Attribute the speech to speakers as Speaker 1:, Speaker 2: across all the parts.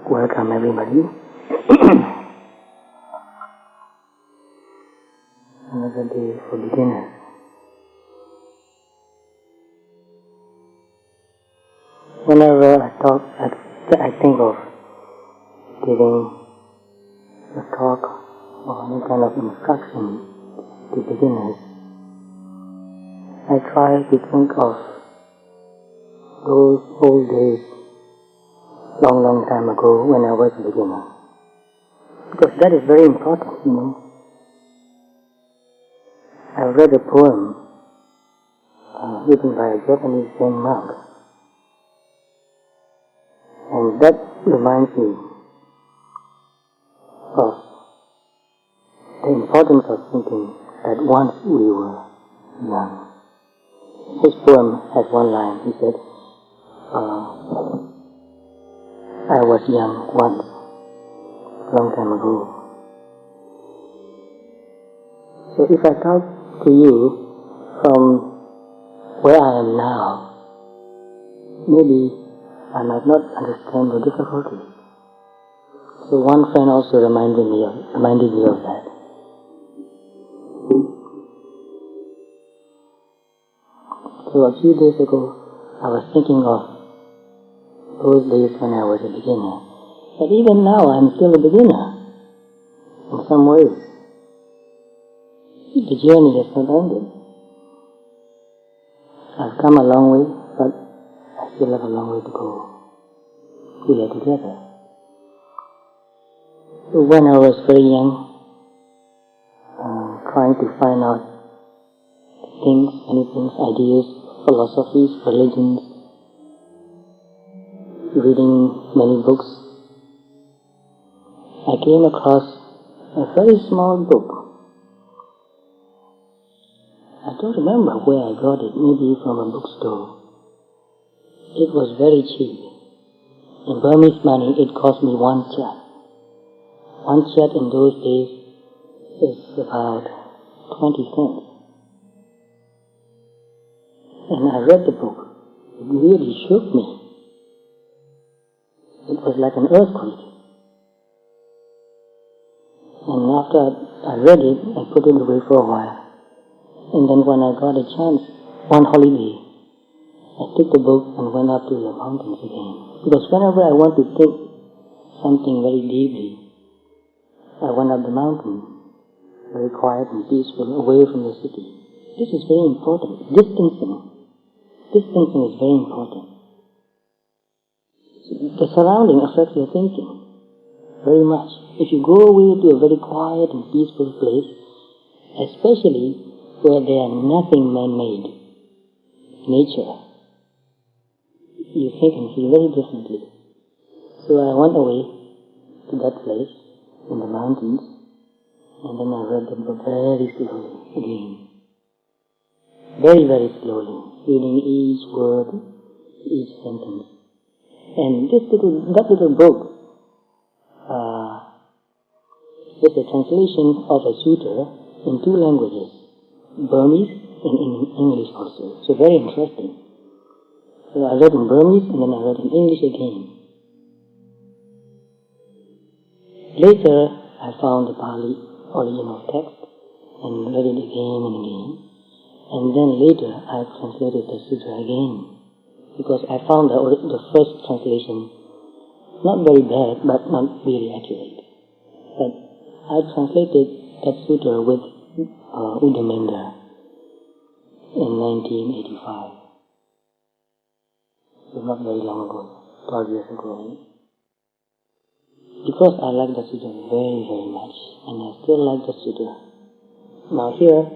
Speaker 1: Welcome everybody. Another day for beginners. Whenever I talk, I think of giving a talk or any kind of instruction to beginners. I try to think of those old days, long time ago when I was a beginner. Because that is very important, you know. I read a poem written by a Japanese Zen monk, and that reminds me of the importance of thinking that once we were young. This poem has one line. He said, I was young once, long time ago. So if I talk to you from where I am now, maybe I might not understand the difficulty. So one friend also reminded me of that. So a few days ago, I was thinking of those days when I was a beginner. But even now, I'm still a beginner, in some ways. The journey has not ended. I've come a long way, but I still have a long way to go. We are together. So when I was very young, trying to find out things, many things, ideas, philosophies, religions, reading many books, I came across a very small book. I don't remember where I got it, maybe from a bookstore. It was very cheap. In Burmese money, it cost me 1 kyat. 1 kyat in those days is about 20 cents. And I read the book. It really shook me. It was like an earthquake. And after I read it, I put it away for a while. And then when I got a chance, one holiday, I took the book and went up to the mountains again. Because whenever I want to think something very deeply, I went up the mountain, very quiet and peaceful, away from the city. This is very important. Distancing is very important. The surrounding affects your thinking very much. If you go away to a very quiet and peaceful place, especially where there are nothing man-made, nature, you think and feel very differently. So I went away to that place in the mountains, and then I read the book very slowly again. Very, very slowly, reading each word, each sentence. And that little book is a translation of a sutta in 2 languages, Burmese and in English also. So very interesting. So I read in Burmese and then I read in English again. Later, I found the Pali original text and read it again and again. And then later, I translated the sutra again. Because I found the first translation not very bad, but not really accurate. But I translated that sutra with 𝗦𝗵𝗿𝗲 in 1985. So not very long ago, 12 years ago. Because I like the sutra very, very much, and I still like the sutra. Now here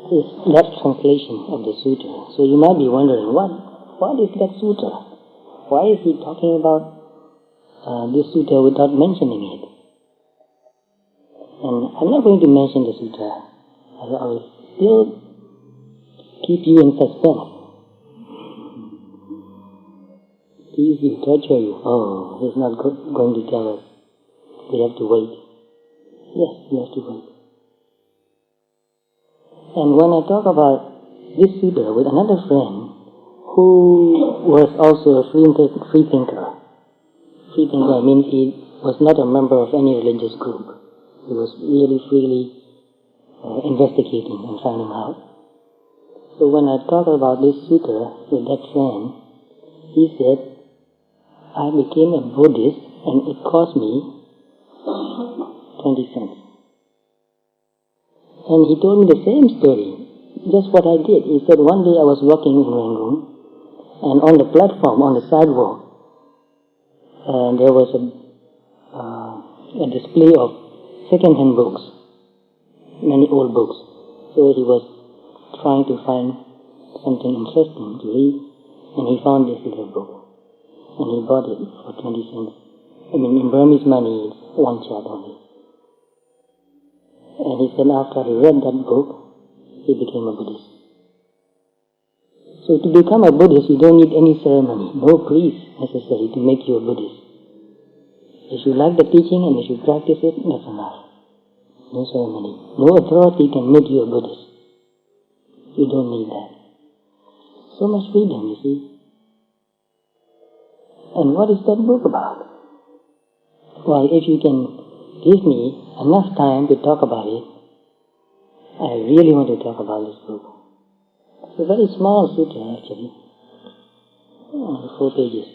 Speaker 1: is that translation of the sutra. So you might be wondering, what is that sutra? Why is he talking about this sutra without mentioning it? And I'm not going to mention the sutra. I will still keep you in suspense. Please will torture you. Oh, he's not going to tell us. We have to wait. Yes, we have to wait. And when I talk about this sutra with another friend who was also a free thinker, Tirthankara means he was not a member of any religious group. He was really freely investigating and finding out. So when I talked about this sutta with that friend, he said, I became a Buddhist and it cost me 20 cents. And he told me the same story, just what I did. He said, one day I was walking in Rangoon, and on the platform, on the sidewalk, there was a display of second-hand books, many old books. So he was trying to find something interesting to read, and he found this little book, and he bought it for 20 cents. I mean, in Burmese money, it's one chat only. And he said after he read that book, he became a Buddhist. So to become a Buddhist, you don't need any ceremony, no priest necessary to make you a Buddhist. If you like the teaching and if you practice it, that's enough. No ceremony. No authority can make you a Buddhist. You don't need that. So much freedom, you see. And what is that book about? Well, if you can give me enough time to talk about it, I really want to talk about this book. It's a very small sutta, actually. Only 4 pages.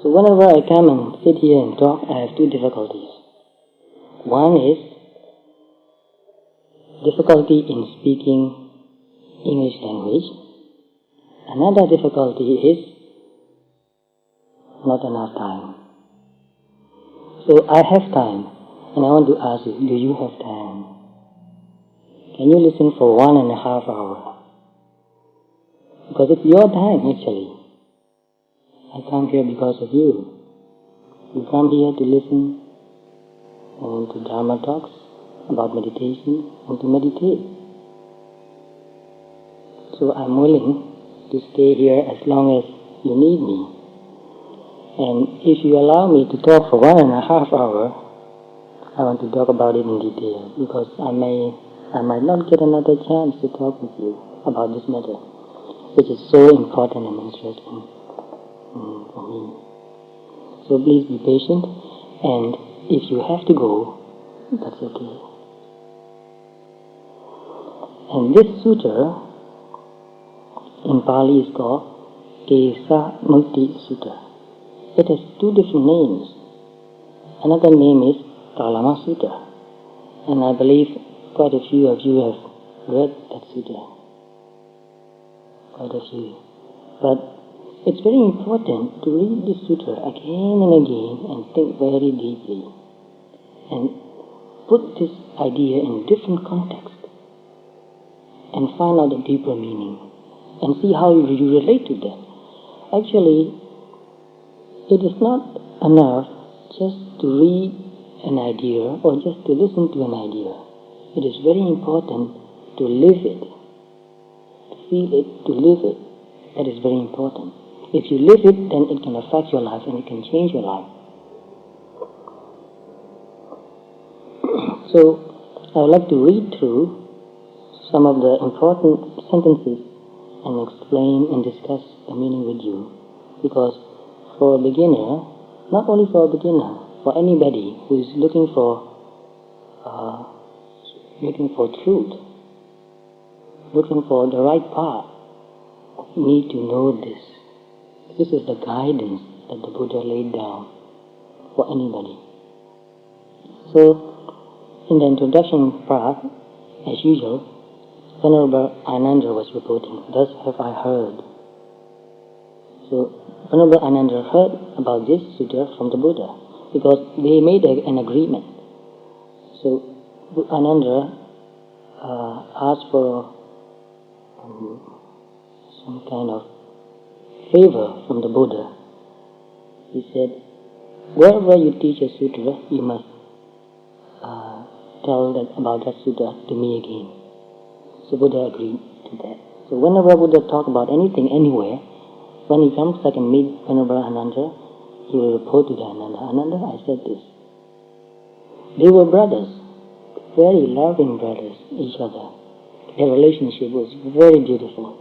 Speaker 1: So whenever I come and sit here and talk, I have 2 difficulties. One is difficulty in speaking English language. Another difficulty is not enough time. So I have time, and I want to ask you, do you have time? Can you listen for 1.5 hours? Because it's your time, actually. I come here because of you. You come here to listen and to Dhamma talks about meditation and to meditate. So I'm willing to stay here as long as you need me. And if you allow me to talk for 1.5 hours, I want to talk about it in detail, because I might not get another chance to talk with you about this matter, which is so important and interesting for me. So please be patient, and if you have to go, that's okay. And this sutta in Pali is called 𝗟𝗶𝗸𝗲. It has 2 different names. Another name is Kalama Sutta, and I believe quite a few of you have read that sutta. Quite a few. But it's very important to read this sutta again and again and think very deeply and put this idea in different context and find out the deeper meaning and see how you relate to that. Actually, it is not enough just to read an idea or just to listen to an idea. It is very important to live it, to feel it, to live it. That is very important. If you live it, then it can affect your life and it can change your life. So, I would like to read through some of the important sentences and explain and discuss the meaning with you, because for a beginner, not only for a beginner, for anybody who is looking for truth, looking for the right path, need to know this. This is the guidance that the Buddha laid down for anybody. So, in the introduction part, as usual, Venerable Ananda was reporting, "Thus have I heard." So, Venerable Ananda heard about this sutta from the Buddha, because they made an agreement. So, Ananda asked for some kind of favor from the Buddha. He said, wherever you teach a sutra, you must tell about that sutta to me again. So Buddha agreed to that. So whenever Buddha talk about anything, anywhere, when he comes back and meet Venerable Ananda, he will report to the Ananda, "Ananda, I said this." They were brothers, very loving brothers, each other. Their relationship was very beautiful.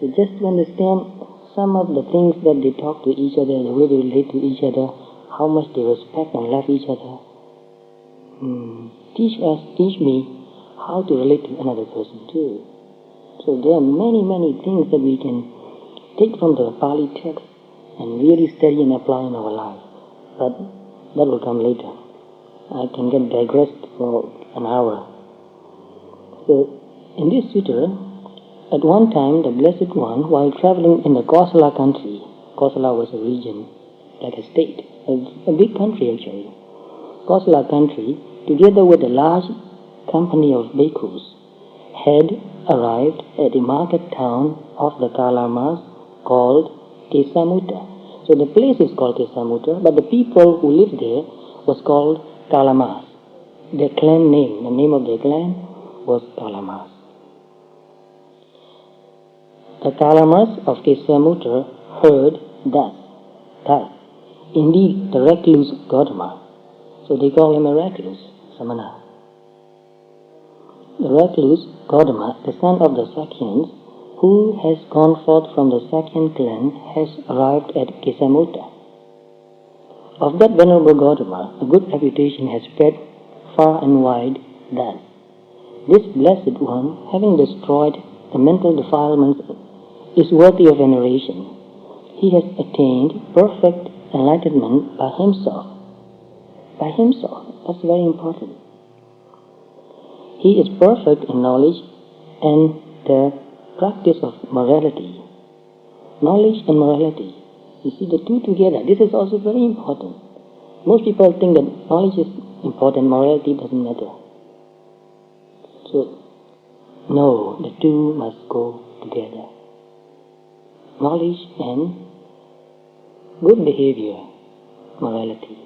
Speaker 1: So just to understand some of the things that they talk to each other, the way they relate to each other, how much they respect and love each other. Teach me how to relate to another person too. So there are many, many things that we can take from the Pali text and really study and apply in our life. But that will come later. I can get digressed for an hour. So in this sutta, at one time the Blessed One, while traveling in the Kosala country, Kosala was a region, like a state, a big country actually. Kosala country, together with a large company of bhikkhus, had arrived at the market town of the Kalamas called 𝗟𝗂𝗃. So the place is called 𝗟𝗂𝗃, but the people who lived there was called Kalamas. Their clan name, the name of their clan was Kalamas. The Kalamas of 𝗟𝗂𝗃 heard that, indeed, the recluse 𝗟𝗂𝗃, so they call him a recluse, samana. The recluse 𝗟𝗂𝗃, the son of the Sakyans, who has gone forth from the Sakyan clan, has arrived at 𝗟𝗂𝗃. Of that venerable 𝗟𝗂𝗃, a good reputation has spread far and wide that this Blessed One, having destroyed the mental defilements, is worthy of veneration. He has attained perfect enlightenment by himself. By himself. That's very important. He is perfect in knowledge and the practice of morality. Knowledge and morality. You see the two together. This is also very important. Most people think that knowledge is important, morality doesn't matter. So, no, the two must go together. Knowledge and good behavior, morality.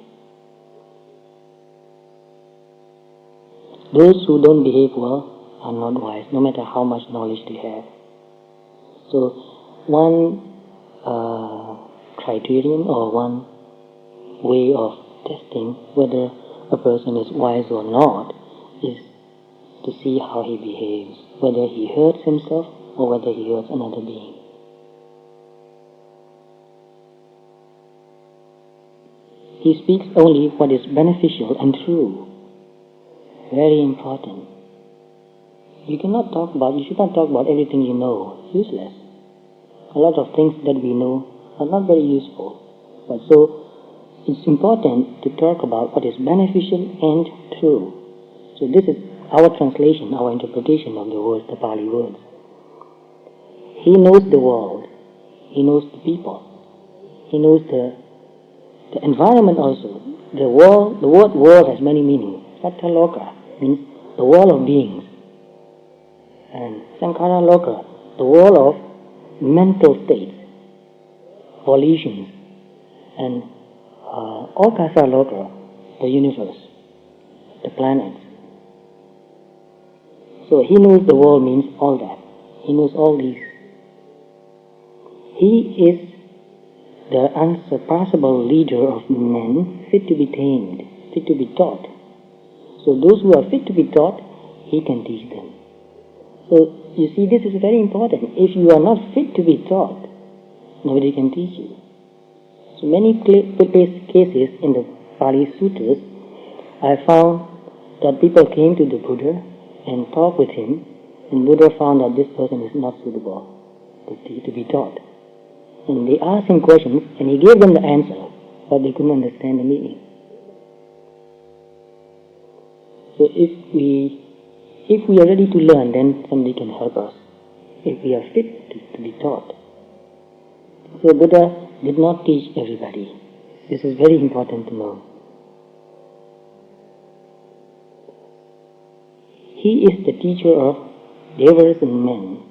Speaker 1: Those who don't behave well are not wise, no matter how much knowledge they have. So, one criterion or one way of testing whether a person is wise or not is to see how he behaves, whether he hurts himself or whether he hurts another being. He speaks only what is beneficial and true. Very important. You should not talk about everything you know. Useless. A lot of things that we know are not very useful. But so, it's important to talk about what is beneficial and true. So this is our translation, our interpretation of the words, the Pali words. He knows the world. He knows the people. He knows the environment also. The word world has many meanings. Sattva loka means the world of beings. And Sankhara loka, the world of mental states, volitions. And Akasa loka, the universe, the planets. So he knows the world means all that. He knows all these. He is the unsurpassable leader of men, fit to be tamed, fit to be taught. So those who are fit to be taught, he can teach them. So you see, this is very important. If you are not fit to be taught, nobody can teach you. So many cases in the Pali Sutras, I found that people came to the Buddha and talked with him, and Buddha found that this person is not suitable to be taught. And they asked him questions, and he gave them the answer, but they couldn't understand the meaning. So if we are ready to learn, then somebody can help us. If we are fit to be taught. So Buddha did not teach everybody. This is very important to know. He is the teacher of devas and men.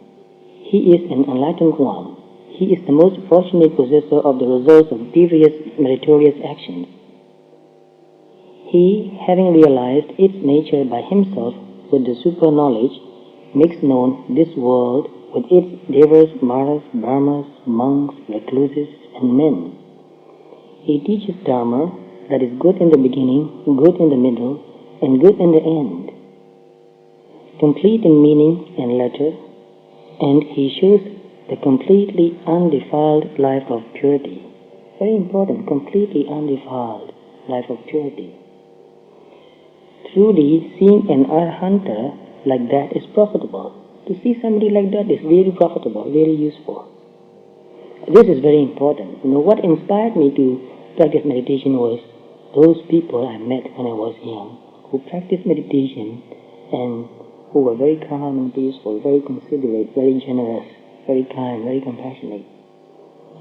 Speaker 1: He is an enlightened one. He is the most fortunate possessor of the results of various meritorious actions. He, having realized its nature by himself with the super knowledge, makes known this world with its devas, maras, brahmas, monks, recluses, and men. He teaches Dhamma that is good in the beginning, good in the middle, and good in the end, complete in meaning and letter, and he shows the completely undefiled life of purity. Very important, completely undefiled life of purity. Truly, seeing an arhanta like that is profitable. To see somebody like that is very profitable, very useful. This is very important. What inspired me to practice meditation was those people I met when I was young, who practiced meditation and who were very calm and peaceful, very considerate, very generous, very kind, very compassionate.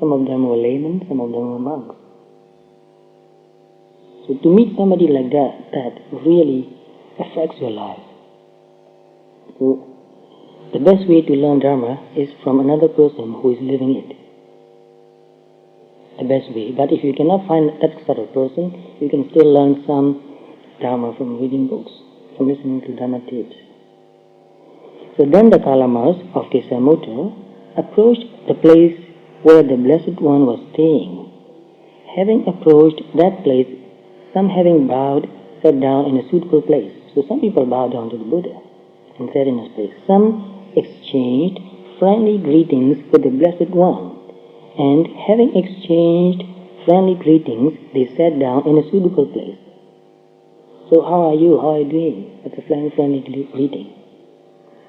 Speaker 1: Some of them were laymen, some of them were monks. So to meet somebody like that really affects your life. So the best way to learn Dharma is from another person who is living it. The best way. But if you cannot find that sort of person, you can still learn some Dharma from reading books, from listening to Dhamma tapes. So then the Kalamas of 𝗟𝗂𝗧 approached the place where the Blessed One was staying. Having approached that place, some having bowed, sat down in a suitable place. So some people bowed down to the Buddha and sat in his place. Some exchanged friendly greetings with the Blessed One. And having exchanged friendly greetings, they sat down in a suitable place. So how are you? How are you doing? That's a friendly greeting.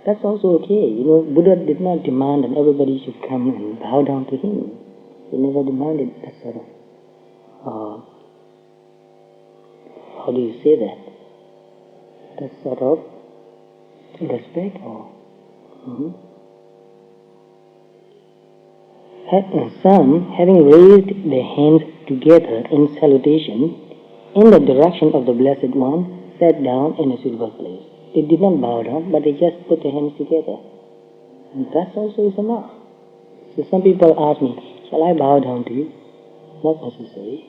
Speaker 1: That's also okay. Buddha did not demand that everybody should come and bow down to him. He never demanded that sort of, how do you say that? That sort of respect or... Some, having raised their hands together in salutation in the direction of the Blessed One, sat down in a suitable place. They did not bow down, but they just put their hands together. And that also is enough. So some people ask me, shall I bow down to you? Not necessary.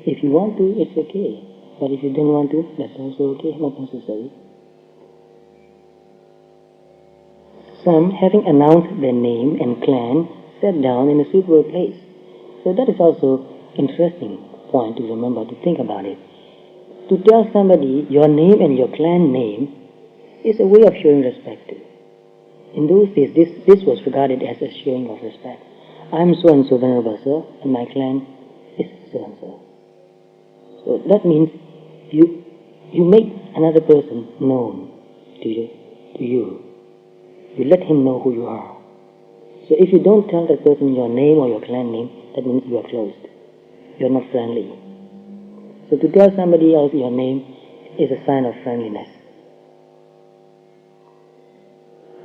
Speaker 1: If you want to, it's okay. But if you don't want to, that's also okay, not necessary. Some, having announced their name and clan, sat down in a suitable place. So that is also an interesting point to remember, to think about it. To tell somebody your name and your clan name is a way of showing respect to. In those days, this was regarded as a showing of respect. I'm so-and-so Venerable Sir, and my clan is so-and-so. So that means you make another person known to you. You let him know who you are. So if you don't tell that person your name or your clan name, that means you are closed. You are not friendly. So to tell somebody else your name is a sign of friendliness.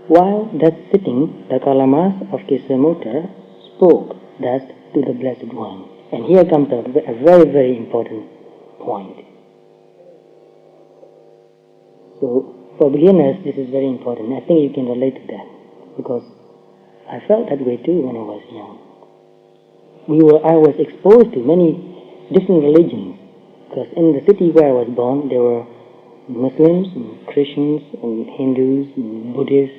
Speaker 1: While thus sitting, the Kalamas of 𝗟𝗂𝗧 spoke thus to the Blessed One. And here comes a very, very important point. So for beginners, this is very important. I think you can relate to that, because I felt that way too when I was young. I was exposed to many different religions, because in the city where I was born, there were Muslims and Christians and Hindus and Buddhists,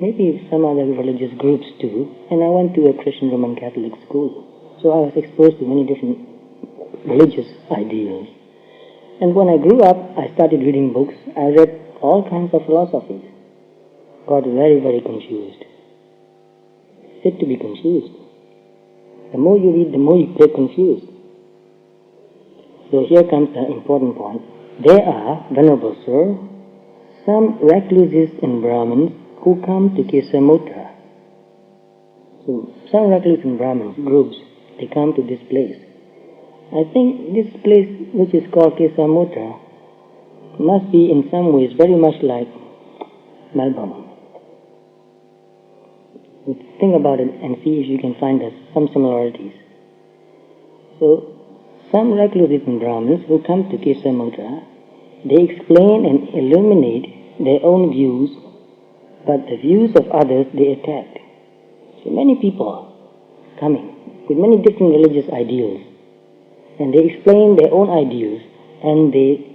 Speaker 1: maybe some other religious groups too, and I went to a Christian Roman Catholic school. So I was exposed to many different religious ideals. And when I grew up, I started reading books. I read all kinds of philosophies. Got very, very confused. Fit to be confused. The more you read, the more you get confused. So here comes the important point. There are, Venerable Sir, some recluses and Brahmins who come to 𝗟𝗂𝗧. So some recluses and Brahmins, groups, they come to this place. I think this place, which is called 𝗟𝗂𝗧, must be in some ways very much like Melbourne. Think about it and see if you can find some similarities. So, some recluses and Brahmins who come to 𝗟𝗂𝗧, they explain and illuminate their own views, but the views of others they attack. So many people coming with many different religious ideals, and they explain their own ideals, and they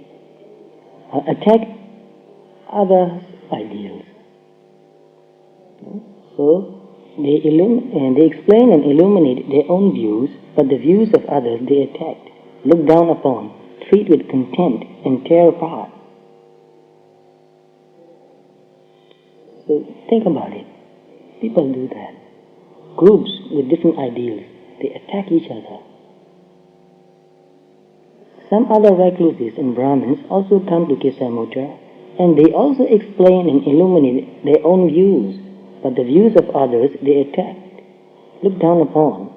Speaker 1: attack others' ideals. So they explain and illuminate their own views, but the views of others they attack, look down upon, treat with contempt, and tear apart. So think about it. People do that. Groups with different ideals, they attack each other. Some other recluses and Brahmins also come to Kesamutra, and they also explain and illuminate their own views, but the views of others they attack, look down upon,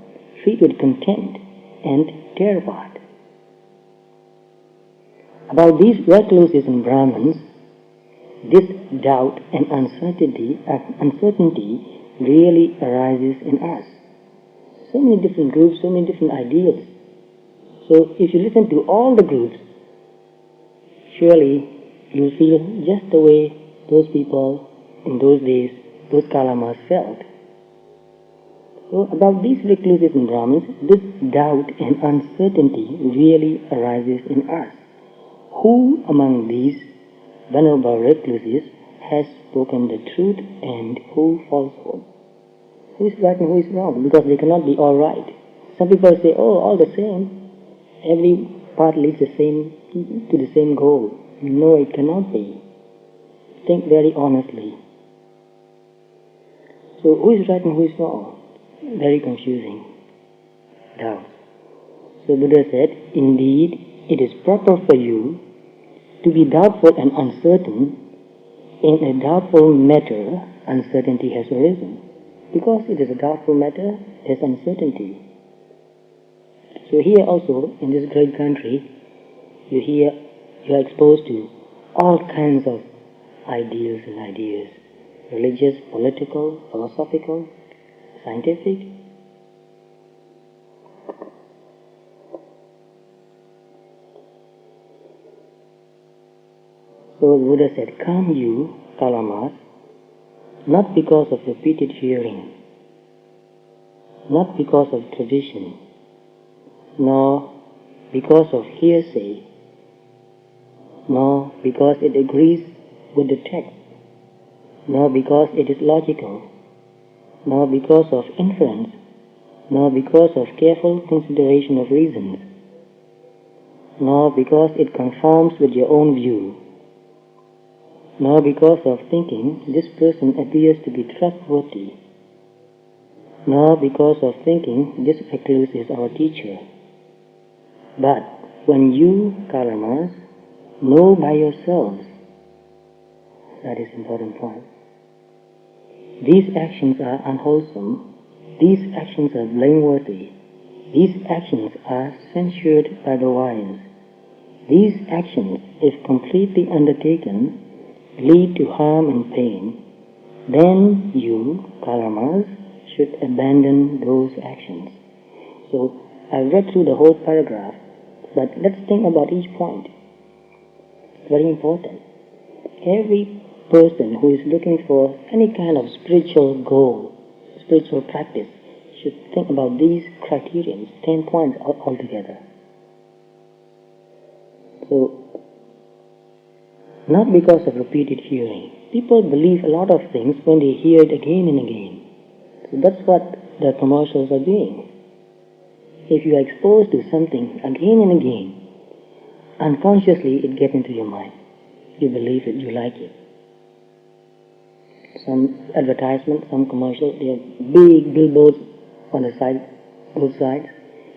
Speaker 1: treat with contempt and 𝗟𝗶𝗸𝗲. About these recluses and Brahmins, this doubt and uncertainty really arises in us. So many different groups, so many different ideals. So if you listen to all the groups, surely you'll feel just the way those people in those days, those Kalamas felt. So about these recluses and Brahmins, this doubt and uncertainty really arises in us. Who among these venerable recluses has spoken the truth and who falsehood? Who is right and who is wrong? Because they cannot be all right. Some people say, oh, all the same. Every path leads to the same goal. No, it cannot be. Think very honestly. So who is right and who is wrong? Very confusing. Doubt. So Buddha said, indeed, it is proper for you to be doubtful and uncertain. In a doubtful matter, uncertainty has arisen. Because it is a doubtful matter, there is uncertainty. So here also, in this great country, you are exposed to all kinds of ideals and ideas. Religious, political, philosophical, scientific. So the Buddha said, come you, Kalamas, not because of repeated hearing, not because of tradition, nor because of hearsay, nor because it agrees with the text, nor because it is logical, nor because of inference, nor because of careful consideration of reasons, nor because it conforms with your own view, nor because of thinking this person appears to be trustworthy, nor because of thinking this recluse is our teacher. But when you, Kalamas, know by yourselves, that is important point, these actions are unwholesome, these actions are blameworthy, these actions are censured by the wise, these actions, if completely undertaken, lead to harm and pain, then you, Kalamas, should abandon those actions. So, I've read through the whole paragraph, but let's think about each point. It's very important. Every person who is looking for any kind of spiritual goal, spiritual practice, should think about these criterions, 10 points altogether. So, not because of repeated hearing. People believe a lot of things when they hear it again and again. So that's what the commercials are doing. If you are exposed to something again and again, unconsciously it gets into your mind. You believe it, you like it. Some advertisement, some commercial, they have big billboards on the side, both sides.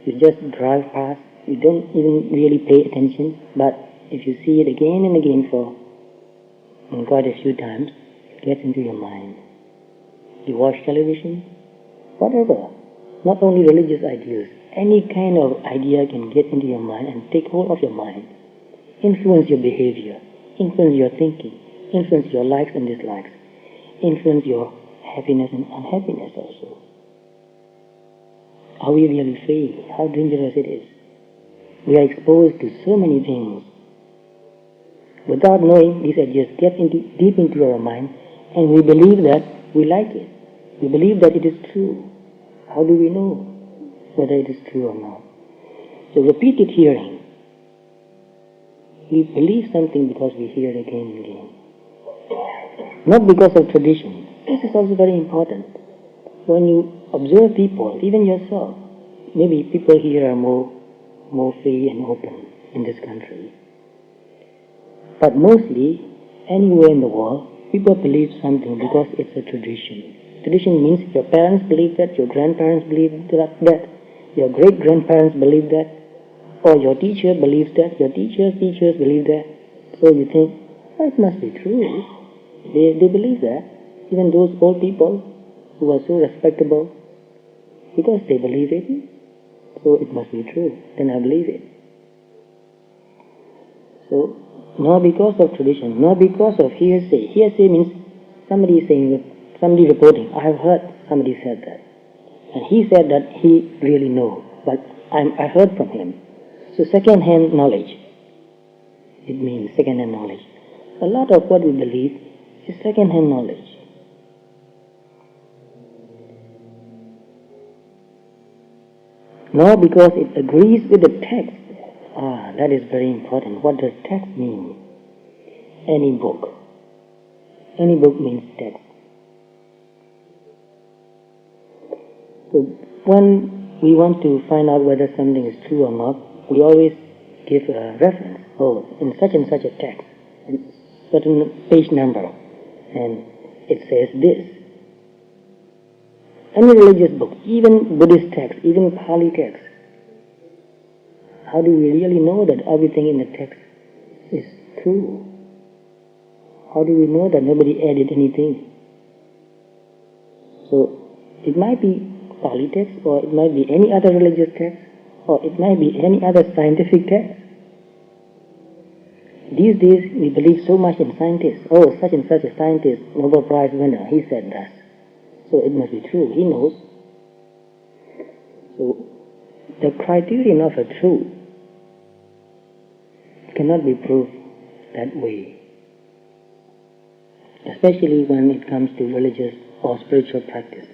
Speaker 1: You just drive past, you don't even really pay attention, but if you see it again and again for quite a few times, it gets into your mind. You watch television, whatever, not only religious ideas, any kind of idea can get into your mind and take hold of your mind, influence your behavior, influence your thinking, influence your likes and dislikes, influence your happiness and unhappiness also. Are we really free? How dangerous it is. We are exposed to so many things. Without knowing, these ideas get deep into our mind, and we believe that we like it. We believe that it is true. How do we know whether it is true or not? So repeated hearing. We believe something because we hear it again and again. Not because of tradition. This is also very important. When you observe people, even yourself, maybe people here are more free and open in this country. But mostly, anywhere in the world, People believe something because it's a tradition. Tradition means your parents believe that, your grandparents believe that, your great-grandparents believe that, or your teacher believes that, your teachers' teachers believe that. So you think, oh, it must be true. They believe that. Even those old people who are so respectable, because they believe it, so it must be true. Then I believe it. So, not because of tradition, not because of hearsay. Hearsay means somebody saying, somebody reporting, I have heard somebody said that. And he said that he really knows, but I heard from him. So second-hand knowledge, it means second-hand knowledge. A lot of what we believe is second-hand knowledge. Nor because it agrees with the text. That is very important. What does text mean? Any book. Any book means text. So when we want to find out whether something is true or not, we always give a reference. Oh, in such and such a text, in certain page number, and it says this. Any religious book, even Buddhist text, even Pali text, how do we really know that everything in the text is true? How do we know that nobody added anything? So, it might be Pali text, or it might be any other religious text, or it might be any other scientific text. These days, we believe so much in scientists. Oh, such and such a scientist, Nobel Prize winner, he said that. So it must be true, he knows. So, the criterion of a truth cannot be proved that way, especially when it comes to religious or spiritual practice.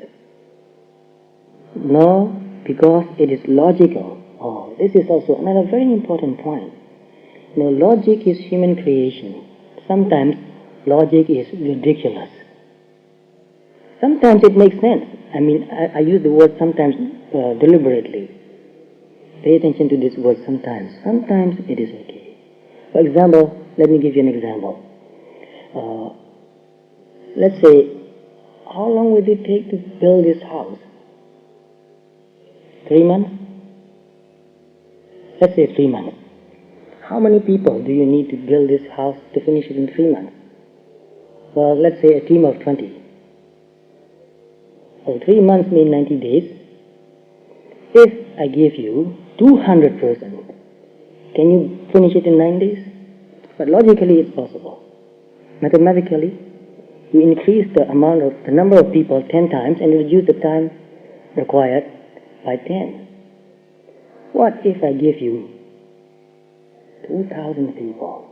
Speaker 1: Nor because it is logical. Oh, this is also another very important point. Logic is human creation. Sometimes logic is ridiculous. Sometimes it makes sense. I use the word sometimes deliberately. Pay attention to this word sometimes. Sometimes it is okay. For example, let me give you an example. Let's say, how long will it take to build this house? 3 months? Let's say 3 months. How many people do you need to build this house to finish it in 3 months? Well, let's say a team of 20. So 3 months mean 90 days. If I give you 200 persons, can you finish it in 9 days? But logically it's possible. Mathematically, you increase the number of people 10 times and reduce the time required by 10. What if I give you 2,000 people?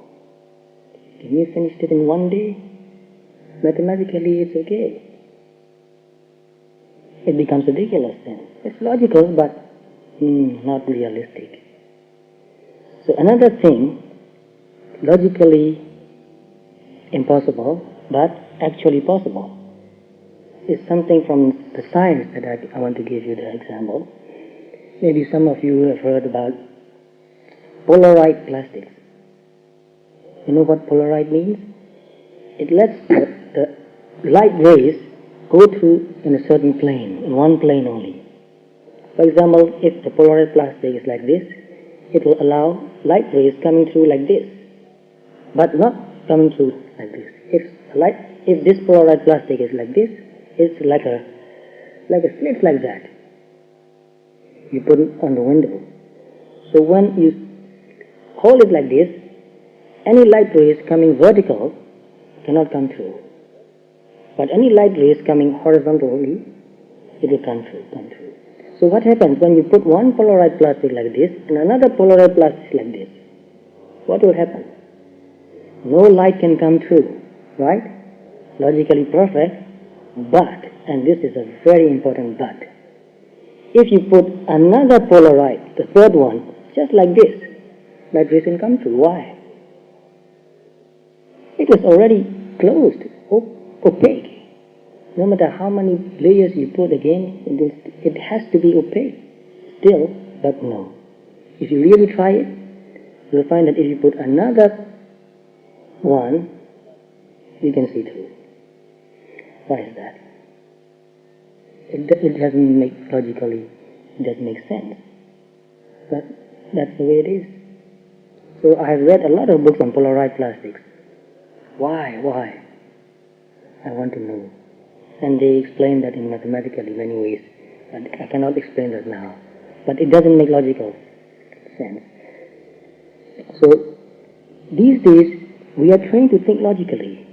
Speaker 1: Can you finish it in 1 day? Mathematically it's okay. It becomes ridiculous then. It's logical, but not realistic. So another thing, logically impossible, but actually possible, is something from the science that I want to give you the example. Maybe some of you have heard about polarized plastics. You know what polarized means? It lets the light rays go through in a certain plane, in one plane only. For example, if the polarized plastic is like this, it will allow light rays coming through like this, but not coming through like this. If this polarized plastic is like this, it's like a slit like that. You put it on the window. So when you hold it like this, any light rays coming vertical cannot come through. But any light rays coming horizontally, it will come through. So what happens when you put one polarized plastic like this and another polarized plastic like this? What will happen? No light can come through, right? Logically perfect, but, and this is a very important but, if you put another polarized, the third one, just like this, light rays can come through. Why? It was already closed, opaque. No matter how many layers you put again, it has to be opaque still, but no. If you really try it, you'll find that if you put another one, you can see through. Why is that? It doesn't make logically, it doesn't make sense. But that's the way it is. So I've read a lot of books on polarized plastics. Why? I want to know. And they explain that in mathematically many ways. But I cannot explain that now. But it doesn't make logical sense. So these days we are trained to think logically.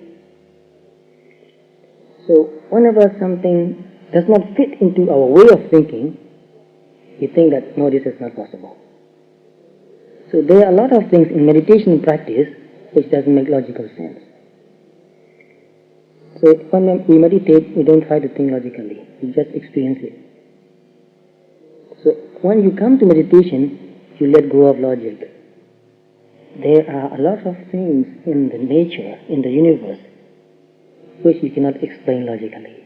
Speaker 1: So whenever something does not fit into our way of thinking, we think that no, this is not possible. So there are a lot of things in meditation practice which doesn't make logical sense. So when we meditate, we don't try to think logically, we just experience it. So when you come to meditation, you let go of logic. There are a lot of things in the nature, in the universe, which you cannot explain logically.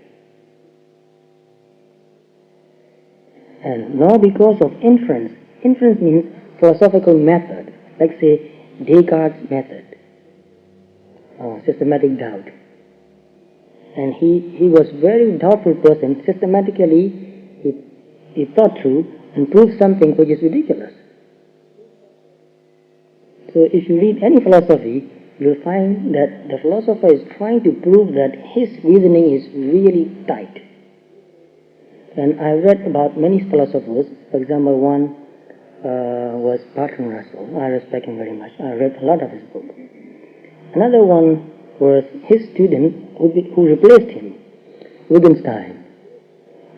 Speaker 1: And nor because of inference. Inference means philosophical method, like say Descartes' method, systematic doubt. And he was very doubtful person. Systematically, he thought through and proved something which is ridiculous. So if you read any philosophy, you'll find that the philosopher is trying to prove that his reasoning is really tight. And I read about many philosophers. For example, one was Bertrand Russell. I respect him very much. I read a lot of his books. Another one was his student who replaced him, Wittgenstein.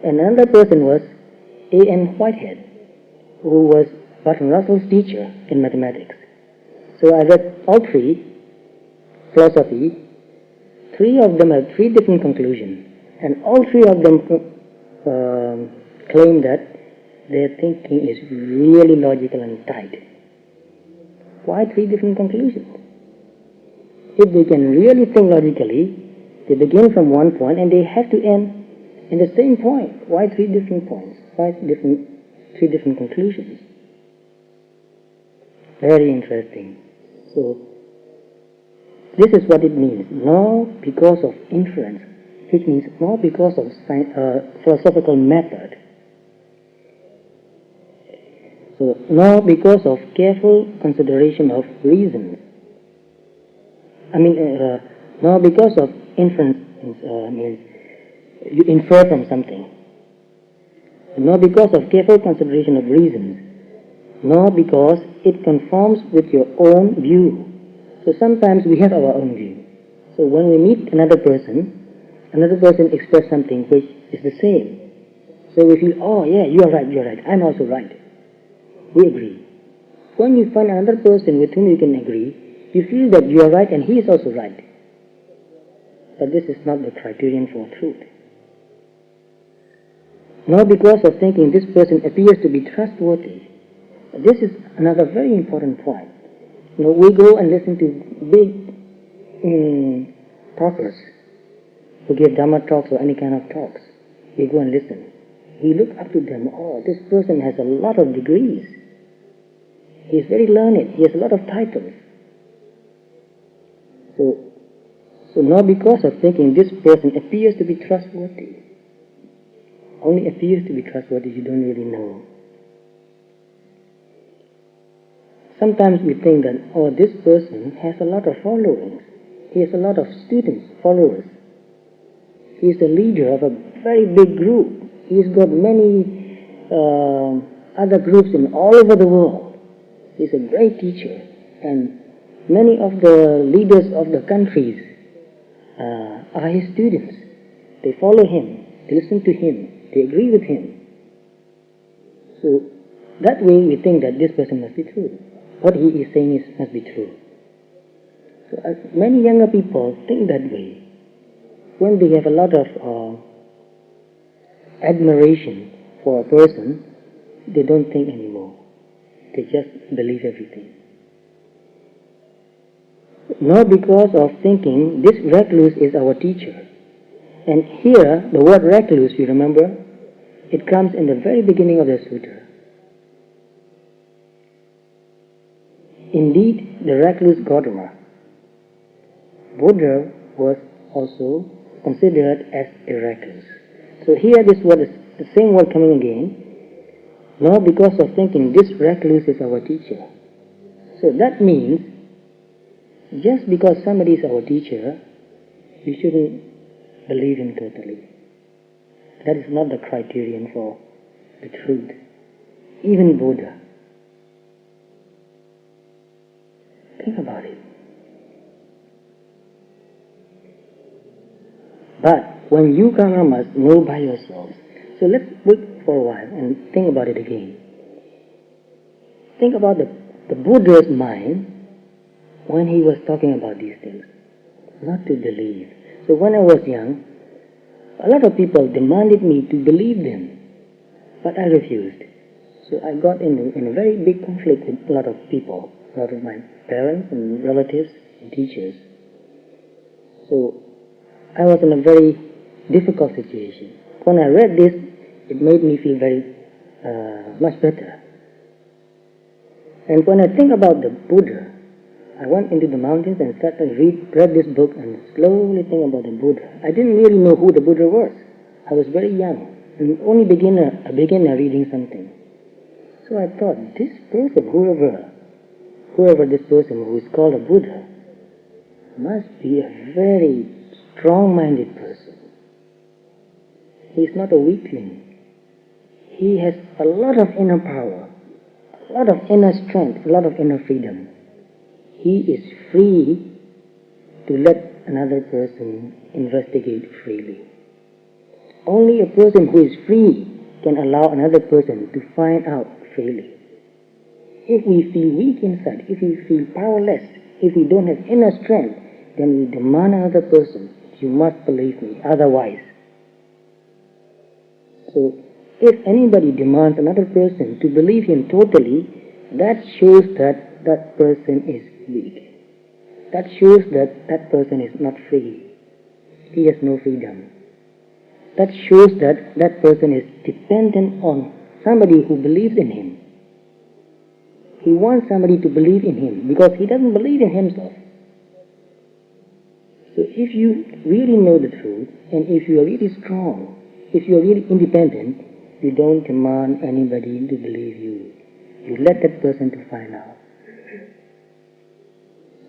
Speaker 1: And another person was A.N. Whitehead, who was Bertrand Russell's teacher in mathematics. So I read all three philosophy. Three of them have three different conclusions, and all three of them claim that their thinking is really logical and tight. Why three different conclusions? If they can really think logically, they begin from one point and they have to end in the same point. Why three different points? Why three different conclusions? Very interesting. So, this is what it means. Nor because of inference, which means nor because of philosophical method. So, nor because of careful consideration of reasons. Nor because of inference means you infer from something. Nor because of careful consideration of reasons. Nor because it conforms with your own view. So sometimes we have our own view. So when we meet another person expresses something which is the same. So we feel, oh yeah, you are right, I'm also right. We agree. When you find another person with whom you can agree, you feel that you are right and he is also right. But this is not the criterion for truth. Nor because of thinking this person appears to be trustworthy. This is another very important point. We go and listen to big talkers who give Dhamma talks or any kind of talks. We go and listen. We look up to them. Oh, this person has a lot of degrees. He is very learned. He has a lot of titles. So not because of thinking this person appears to be trustworthy. Only appears to be trustworthy, you don't really know. Sometimes we think that, oh, this person has a lot of followings. He has a lot of students, followers. He is the leader of a very big group. He's got many other groups in all over the world. He's a great teacher. And many of the leaders of the countries are his students. They follow him. They listen to him. They agree with him. So that way we think that this person must be true. What he is saying must be true. So many younger people think that way. When they have a lot of admiration for a person, they don't think anymore. They just believe everything. Not because of thinking this recluse is our teacher. And here, the word recluse, you remember, it comes in the very beginning of the sutta. Indeed, the recluse Gautama. Buddha was also considered as recluse. So here this word is the same word coming again. No, because of thinking this recluse is our teacher. So that means just because somebody is our teacher, we shouldn't believe him totally. That is not the criterion for the truth. Even Buddha. Think about it. But when you Kalamas know by yourselves, so let's wait for a while and think about it again. Think about the Buddha's mind when he was talking about these things. Not to believe. So when I was young, a lot of people demanded me to believe them, but I refused. So I got in a very big conflict with a lot of people, a lot of my parents and relatives and teachers. So I was in a very difficult situation. When I read this, it made me feel very much better. And when I think about the Buddha, I went into the mountains and sat and read this book and slowly think about the Buddha. I didn't really know who the Buddha was. I was very young and only a beginner reading something. So I thought, this person, whoever this person who is called a Buddha, must be a very strong-minded person. He is not a weakling. He has a lot of inner power, a lot of inner strength, a lot of inner freedom. He is free to let another person investigate freely. Only a person who is free can allow another person to find out freely. If we feel weak inside, if we feel powerless, if we don't have inner strength, then we demand another person, you must believe me, otherwise. So, if anybody demands another person to believe him totally, that shows that that person is weak. That shows that that person is not free. He has no freedom. That shows that that person is dependent on somebody who believes in him. He wants somebody to believe in him because he doesn't believe in himself. So if you really know the truth, and if you are really strong, if you are really independent, you don't demand anybody to believe you. You let that person to find out.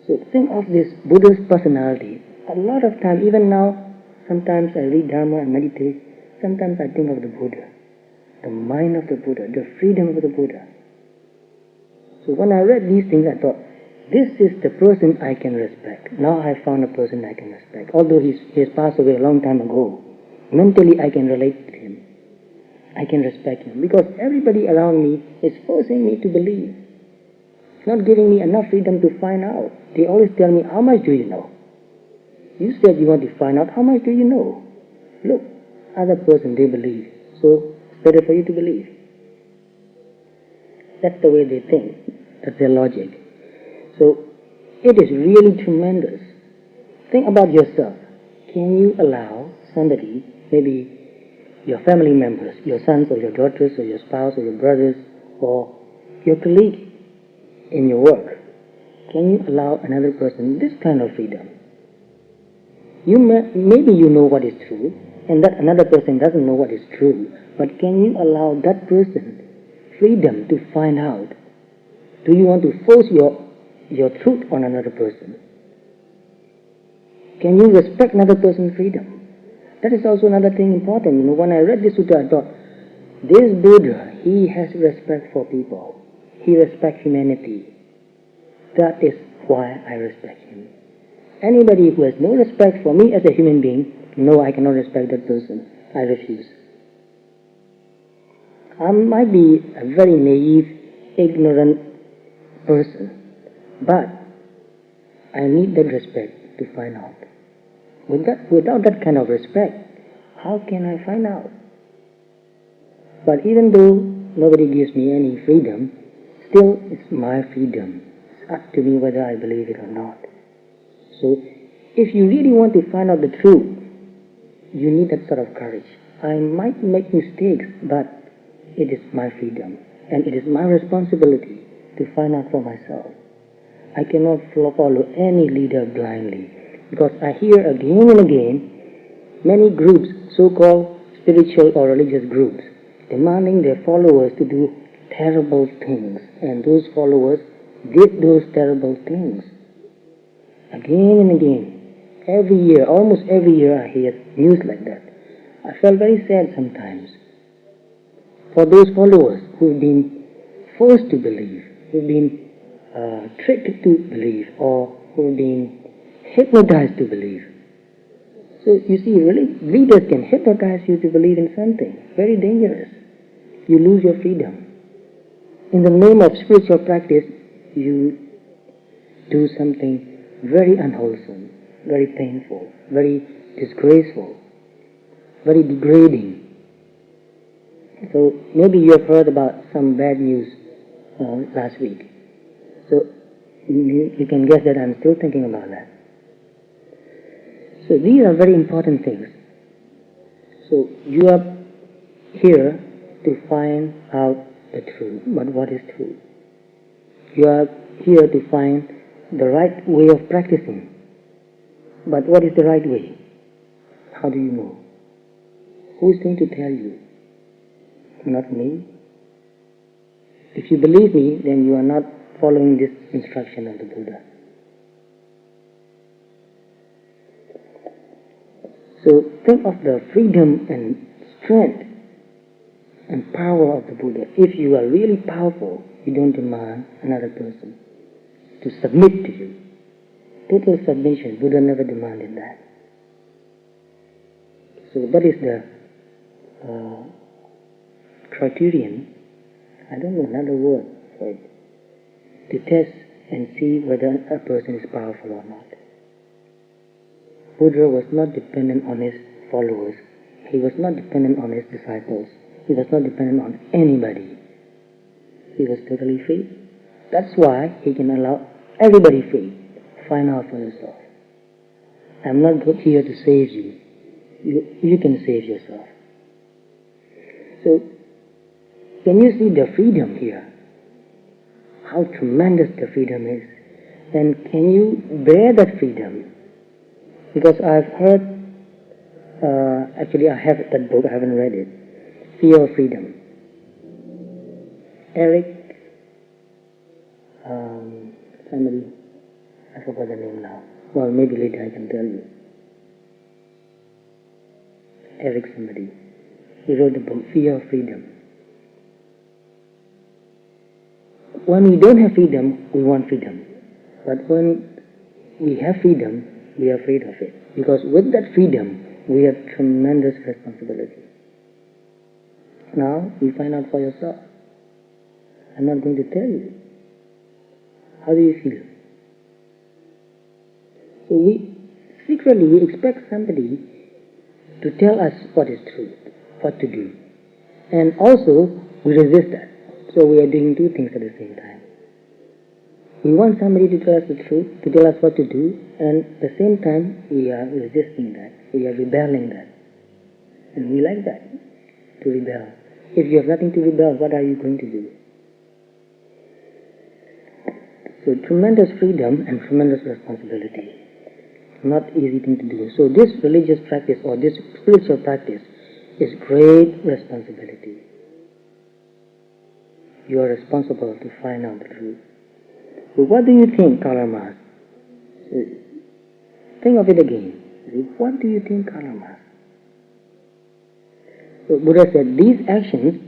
Speaker 1: So think of this Buddha's personality. A lot of time, even now, sometimes I read Dhamma and meditate, sometimes I think of the Buddha, the mind of the Buddha, the freedom of the Buddha. So when I read these things, I thought, this is the person I can respect. Now I found a person I can respect. Although he has passed away a long time ago, mentally I can relate to him. I can respect him because everybody around me is forcing me to believe. It's not giving me enough freedom to find out. They always tell me, how much do you know? You said you want to find out, how much do you know? Look, other person, they believe. So it's better for you to believe. That's the way they think. That's their logic. So it is really tremendous. Think about yourself. Can you allow somebody, maybe your family members, your sons or your daughters or your spouse or your brothers or your colleague in your work, can you allow another person this kind of freedom? Maybe you know what is true and that another person doesn't know what is true, but can you allow that person freedom to find out? Do you want to force your truth on another person? Can you respect another person's freedom? That is also another thing important. When I read this sutta, I thought, this Buddha, he has respect for people. He respects humanity. That is why I respect him. Anybody who has no respect for me as a human being, no, I cannot respect that person. I refuse. I might be a very naive, ignorant person, but I need that respect to find out. Without that kind of respect, how can I find out? But even though nobody gives me any freedom, still it's my freedom. It's up to me whether I believe it or not. So, if you really want to find out the truth, you need that sort of courage. I might make mistakes, but it is my freedom, and it is my responsibility to find out for myself. I cannot follow any leader blindly, because I hear again and again many groups, so-called spiritual or religious groups, demanding their followers to do terrible things, and those followers did those terrible things again and again. Every year, almost every year, I hear news like that. I felt very sad sometimes for those followers who've been forced to believe, who've been tricked to believe, or who've been hypnotized to believe. So you see, really, leaders can hypnotize you to believe in something very dangerous. You lose your freedom. In the name of spiritual practice, you do something very unwholesome, very painful, very disgraceful, very degrading. So maybe you have heard about some bad news last week. So you can guess that I'm still thinking about that. So these are very important things. So you are here to find out the truth. But what is truth? You are here to find the right way of practicing. But what is the right way? How do you know? Who is going to tell you? Not me. If you believe me, then you are not following this instruction of the Buddha. So think of the freedom and strength and power of the Buddha. If you are really powerful, you don't demand another person to submit to you. Total submission, Buddha never demanded that. So that is the criterion, I don't know another word for it, to test and see whether a person is powerful or not. Buddha was not dependent on his followers. He was not dependent on his disciples. He was not dependent on anybody. He was totally free. That's why he can allow everybody free. Find out for yourself. I'm not here to save you. You can save yourself. So, can you see the freedom here? How tremendous the freedom is. And can you bear that freedom? Because I've heard, actually I have that book, I haven't read it, Fear of Freedom. Somebody, I forgot the name now. Well, maybe later I can tell you. Somebody. He wrote the book, Fear of Freedom. When we don't have freedom, we want freedom. But when we have freedom, we are afraid of it. Because with that freedom, we have tremendous responsibility. Now, you find out for yourself. I'm not going to tell you. How do you feel? So we expect somebody to tell us what is truth, what to do. And also, we resist that. So we are doing two things at the same time. We want somebody to tell us the truth, to tell us what to do, and at the same time, we are resisting that. We are rebelling that. And we like that, to rebel. If you have nothing to rebel, what are you going to do? So tremendous freedom and tremendous responsibility. Not easy thing to do. So this religious practice or this spiritual practice is great responsibility. You are responsible to find out the truth. So what do you think, Kalama? Think of it again. What do you think, Kalama? So Buddha said, these actions,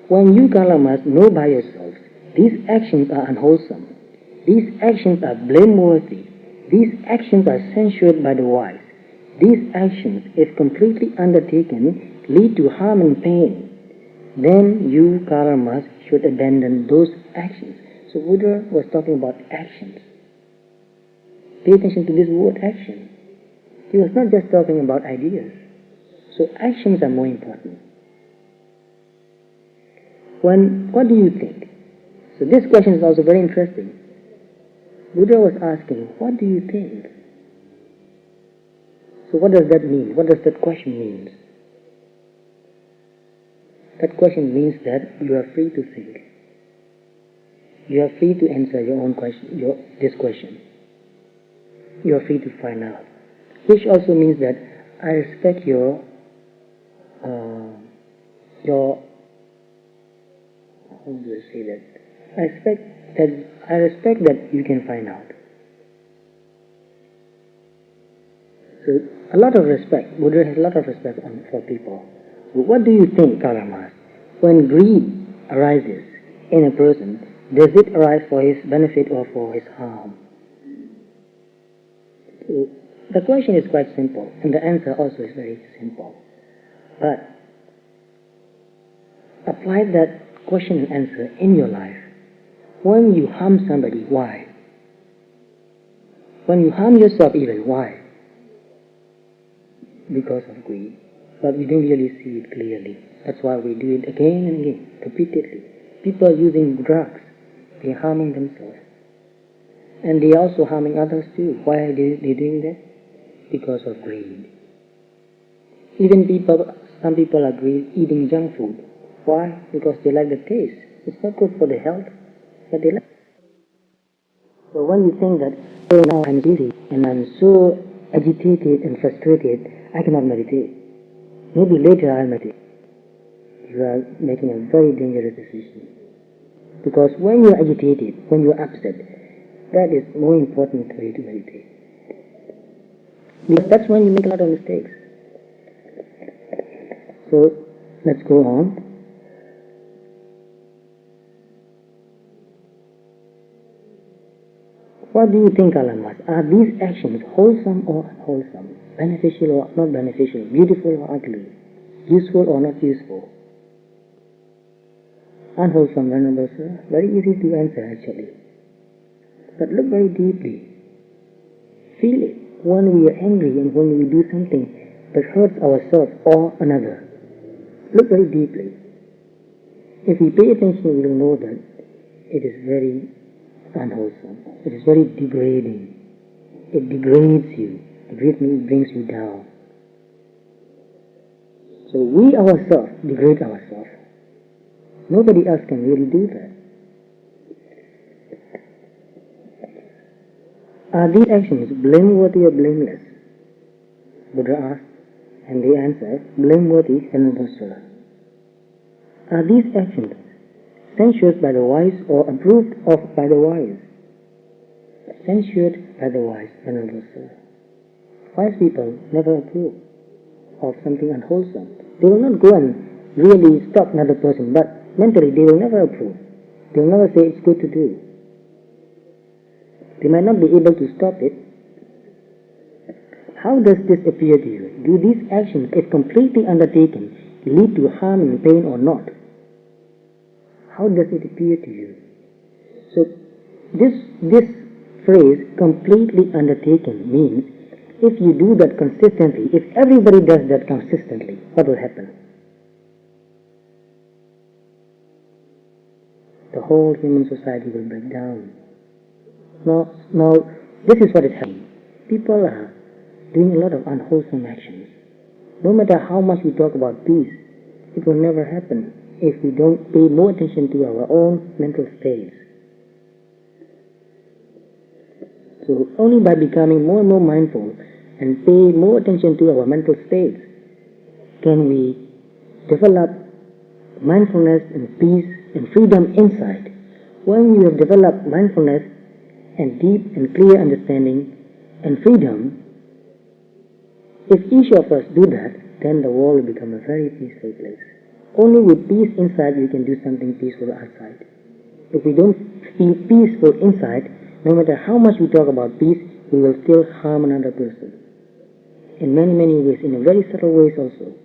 Speaker 1: when you Kalamas know by yourselves, these actions are unwholesome. These actions are blameworthy. These actions are censured by the wise. These actions, if completely undertaken, lead to harm and pain. Then you Kalamas should abandon those actions. So Buddha was talking about actions. Pay attention to this word, action. He was not just talking about ideas. So actions are more important. What do you think? So this question is also very interesting. Buddha was asking, what do you think? So what does that mean? What does that question mean? That question means that you are free to think. You are free to answer your own question, this question. you are free to find out. Which also means that I respect your how do I say that? I respect that you can find out. So a lot of respect. Buddha has a lot of respect for people. So what do you think, Kalama? When greed arises in a person, does it arise for his benefit or for his harm? So the question is quite simple, and the answer also is very simple. But apply that question and answer in your life. When you harm somebody, why? When you harm yourself even, why? Because of greed. But we don't really see it clearly. That's why we do it again and again, repeatedly. People are using drugs. They're harming themselves. And they're also harming others too. Why are they doing that? Because of greed. Even some people are eating junk food. Why? Because they like the taste. It's not good for the health, but they like it. So when you think that, oh, now I'm busy and I'm so agitated and frustrated, I cannot meditate. Maybe later I'll meditate. You are making a very dangerous decision. Because when you're agitated, when you're upset, that is more important for you to meditate. Because that's when you make a lot of mistakes. So, let's go on. What do you think, Kalamas? Are these actions wholesome or unwholesome? Beneficial or not beneficial? Beautiful or ugly? Useful or not useful? Unwholesome, Venerable Sir. Very easy to answer actually. But look very deeply. Feel it when we are angry and when we do something that hurts ourselves or another. Look very deeply. If we pay attention, we will know that it is very unwholesome. It is very degrading. It degrades you. It brings you down. So we ourselves degrade ourselves. Nobody else can really do that. Are these actions blameworthy or blameless? Buddha asked, and they answered, blameworthy, Venerable Sir. Are these actions censured by the wise or approved of by the wise? Censured by the wise, Venerable Sir. Wise people never approve of something unwholesome. They will not go and really stop another person, but mentally they will never approve. They will never say it's good to do. They might not be able to stop it. How does this appear to you? Do these actions, if completely undertaken, lead to harm and pain or not? How does it appear to you? So this phrase, completely undertaken, means if you do that consistently, if everybody does that consistently, what will happen? The whole human society will break down. Now, this is what is happening. People are doing a lot of unwholesome actions. No matter how much we talk about peace, it will never happen if we don't pay more attention to our own mental states. So only by becoming more and more mindful and pay more attention to our mental states can we develop mindfulness and peace and freedom inside. When you have developed mindfulness and deep and clear understanding and freedom, if each of us do that, then the world will become a very peaceful place. Only with peace inside we can do something peaceful outside. If we don't feel peaceful inside, no matter how much we talk about peace, we will still harm another person. In many, many ways, in a very subtle ways also.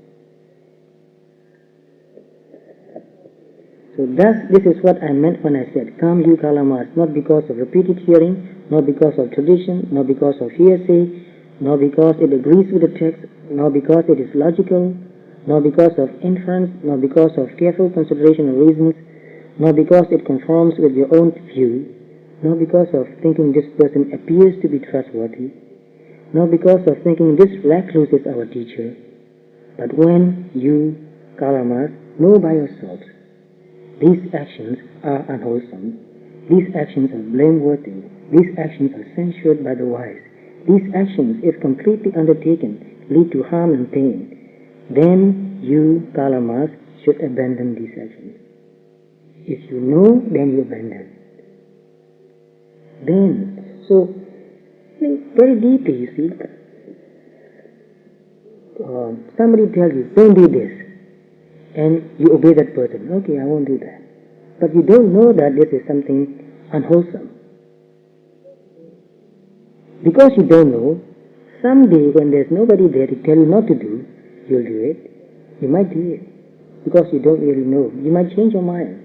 Speaker 1: So thus, this is what I meant when I said, come you Kalamas, not because of repeated hearing, not because of tradition, not because of hearsay, not because it agrees with the text, not because it is logical, not because of inference, not because of careful consideration of reasons, not because it conforms with your own view, not because of thinking this person appears to be trustworthy, not because of thinking this recluse is our teacher, but when you, Kalamas, know by yourselves, these actions are unwholesome, these actions are blameworthy, these actions are censured by the wise, these actions, if completely undertaken, lead to harm and pain, then you, Kalamas, should abandon these actions. If you know, then you abandon. Then, so, think very deeply, you see. Somebody tells you, don't do this, and you obey that person. Okay, I won't do that. But you don't know that this is something unwholesome. Because you don't know, someday when there's nobody there to tell you not to do, you'll do it. You might do it. Because you don't really know. You might change your mind.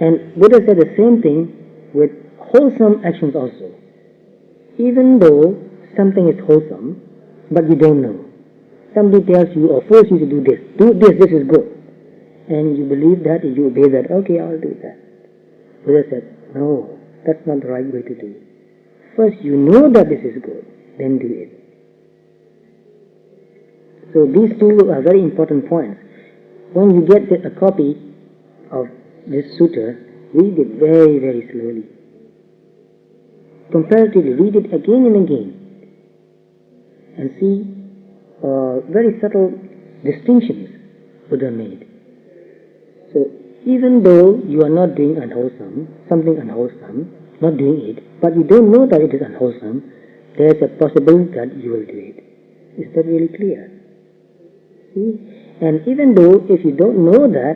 Speaker 1: And Buddha said the same thing with wholesome actions also. Even though something is wholesome, but you don't know. Somebody tells you or forces you to do this. Do this, this is good. And you believe that, you obey that. Okay, I'll do that. Buddha said, no, that's not the right way to do it. First, you know that this is good, then do it. So these two are very important points. When you get a copy of this sutta, read it very, very slowly. Comparatively, read it again and again. And see very subtle distinctions Buddha made. So even though you are not doing something unwholesome, not doing it, but you don't know that it is unwholesome, there is a possibility that you will do it. Is that really clear? See? And even though if you don't know that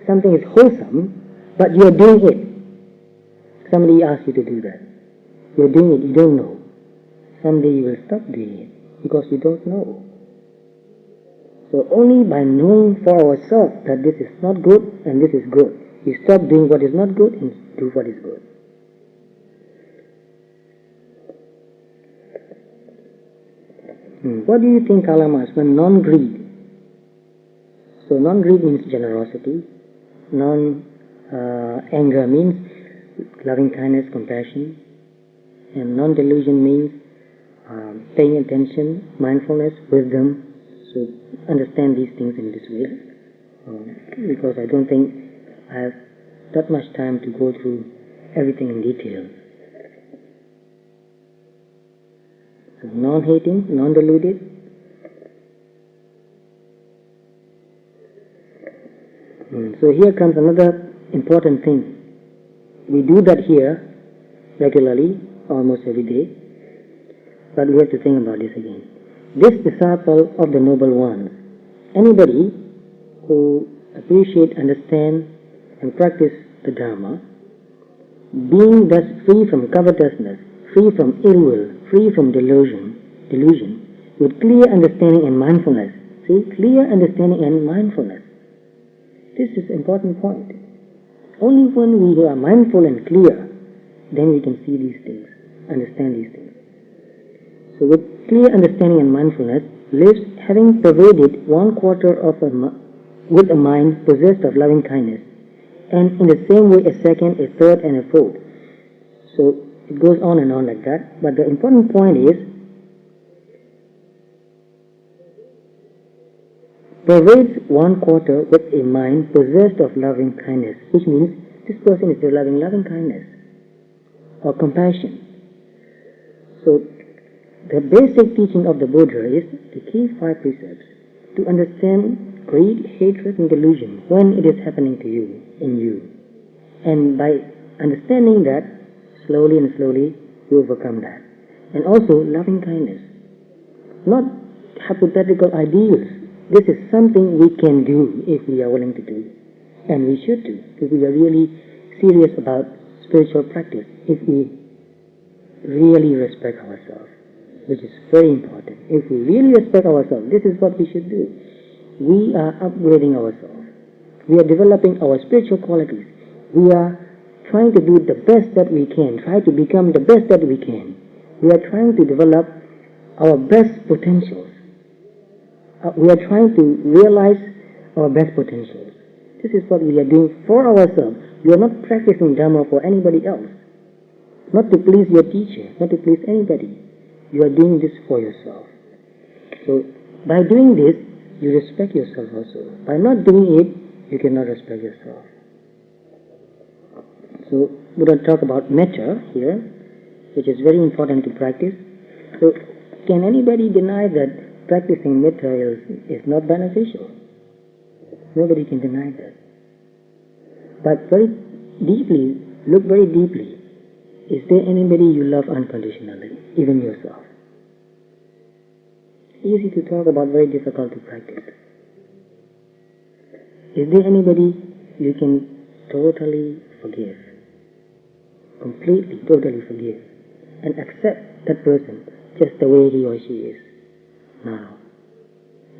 Speaker 1: something is wholesome, but you are doing it, somebody asks you to do that. You are doing it, you don't know. Someday you will stop doing it because you don't know. So only by knowing for ourselves that this is not good and this is good, we stop doing what is not good and do what is good. What do you think, Kalamas, when non-greed? So non-greed means generosity. Non-anger means loving kindness, compassion. And non-delusion means paying attention, mindfulness, wisdom. So understand these things in this way. Because I don't think I have that much time to go through everything in detail. So non-hating, non-deluded. So here comes another important thing. We do that here regularly, almost every day, but we have to think about this again. This disciple of the Noble Ones, anybody who appreciate, understand, and practice the Dhamma, being thus free from covetousness, free from ill will, free from delusion, with clear understanding and mindfulness. See, clear understanding and mindfulness. This is an important point. Only when we are mindful and clear, then we can see these things, understand these things. So with clear understanding and mindfulness, lives having pervaded 1/4 with a mind possessed of loving kindness, and in the same way a second, a third, and a fourth. So it goes on and on like that. But the important point is, pervades 1/4 with a mind possessed of loving kindness, which means this person is developing loving kindness or compassion. So the basic teaching of the Buddha is the key 5 precepts to understand greed, hatred, and delusion when it is happening to you, in you. And by understanding that, slowly and slowly you overcome that. And also loving kindness. Not hypothetical ideals. This is something we can do if we are willing to do. And we should do if we are really serious about spiritual practice, if we really respect ourselves, which is very important. If we really respect ourselves, this is what we should do. We are upgrading ourselves. We are developing our spiritual qualities. We are trying to do the best that we can, try to become the best that we can. We are trying to develop our best potentials. We are trying to realize our best potentials. This is what we are doing for ourselves. You are not practicing Dhamma for anybody else. Not to please your teacher, not to please anybody. You are doing this for yourself. So, by doing this, you respect yourself also. By not doing it, you cannot respect yourself. So, Buddha talk about metta here. which is very important to practice. So, can anybody deny that practicing metta is not beneficial? Nobody can deny that. But very deeply, look very deeply. Is there anybody you love unconditionally, even yourself? Easy to talk about, very difficult to practice. Is there anybody you can totally forgive? Completely, totally forgive. And accept that person just the way he or she is now.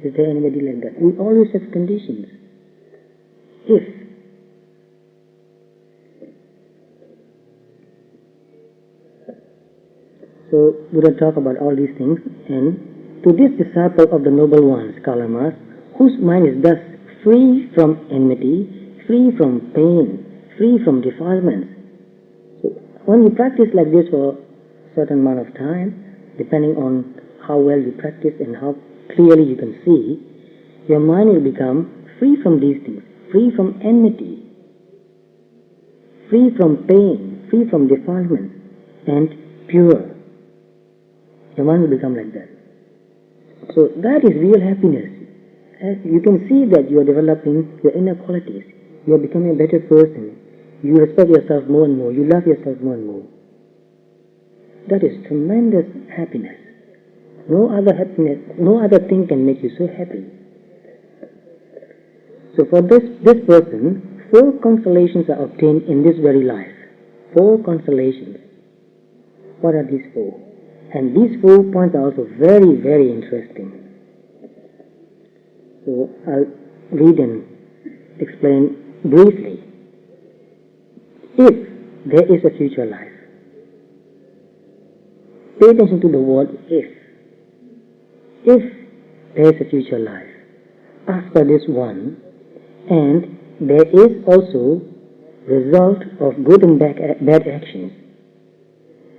Speaker 1: Is there anybody like that? We always have conditions. If so, Buddha talk about all these things, and to this disciple of the noble ones, Kalamas, whose mind is thus free from enmity, free from pain, free from defilements. So, when you practice like this for a certain amount of time, depending on how well you practice and how clearly you can see, your mind will become free from these things, free from enmity, free from pain, free from defilements, and pure. Your mind will become like that. So that is real happiness. As you can see that you are developing your inner qualities. You are becoming a better person. You respect yourself more and more. You love yourself more and more. That is tremendous happiness. No other happiness, no other thing can make you so happy. So for this person, 4 consolations are obtained in this very life. 4 consolations. What are these 4? And these 4 points are also very, very interesting. So I'll read and explain briefly. If there is a future life, pay attention to the word if. If there is a future life after this one, and there is also result of good and bad actions,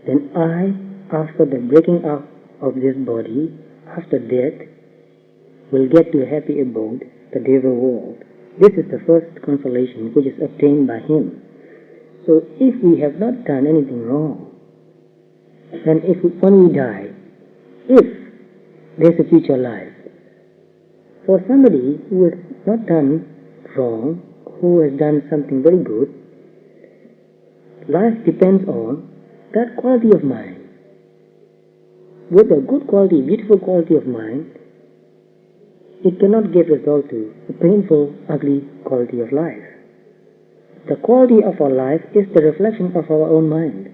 Speaker 1: then I, after the breaking up of this body, after death, will get to a happy abode, the Deva world. This is the first consolation which is obtained by him. So if we have not done anything wrong, then when we die, if there is a future life, for somebody who has not done wrong, who has done something very good, life depends on that quality of mind. With a good quality, beautiful quality of mind, it cannot give result to a painful, ugly quality of life. The quality of our life is the reflection of our own mind.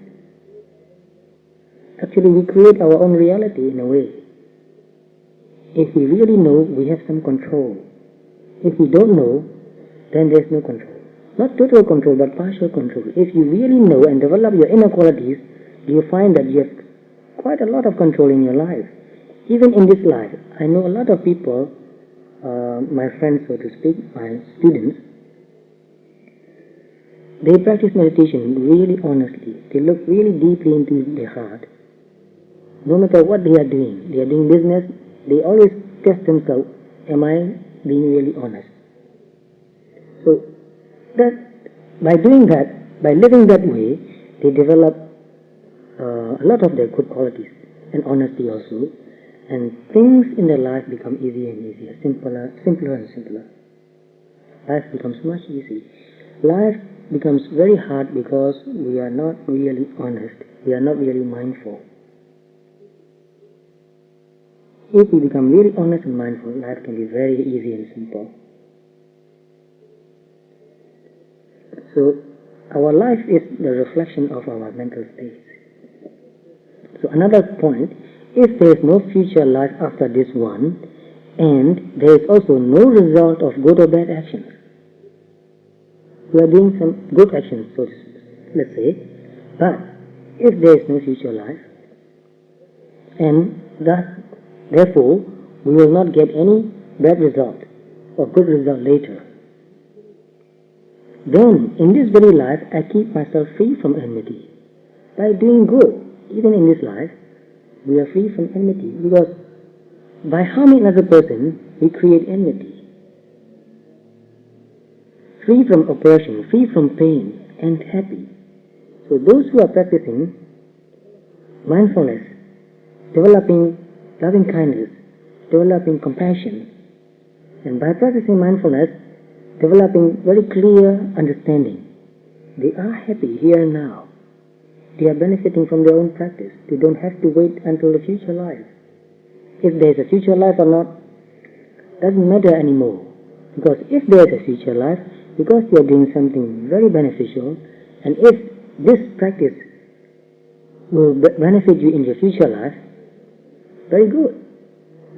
Speaker 1: Actually, we create our own reality in a way. If we really know, we have some control. If we don't know, then there's no control. Not total control, but partial control. If you really know and develop your inner qualities, you find that you have quite a lot of control in your life. Even in this life, I know a lot of people, my friends, so to speak, my students, they practice meditation really honestly. They look really deeply into their heart. No matter what they are doing business, they always test themselves, am I being really honest? So, that by doing that, by living that way, they develop a lot of their good qualities and honesty also, and things in their life become easier and easier, simpler and simpler. Life becomes much easier. Life becomes very hard because we are not really honest, we are not really mindful. If we become really honest and mindful, life can be very easy and simple. So, our life is the reflection of our mental state. So another point, if there is no future life after this one, and there is also no result of good or bad actions, we are doing some good actions, so let's say, but if there is no future life, and thus, therefore, we will not get any bad result or good result later, then in this very life, I keep myself free from enmity. By doing good, even in this life, we are free from enmity, because by harming another person, we create enmity. Free from oppression, free from pain, and happy. So those who are practicing mindfulness, developing loving kindness, developing compassion, and by practicing mindfulness, developing very clear understanding. They are happy here and now. They are benefiting from their own practice. They don't have to wait until the future life. If there is a future life or not, doesn't matter anymore. Because if there is a future life, because you are doing something very beneficial, and if this practice will benefit you in your future life, very good.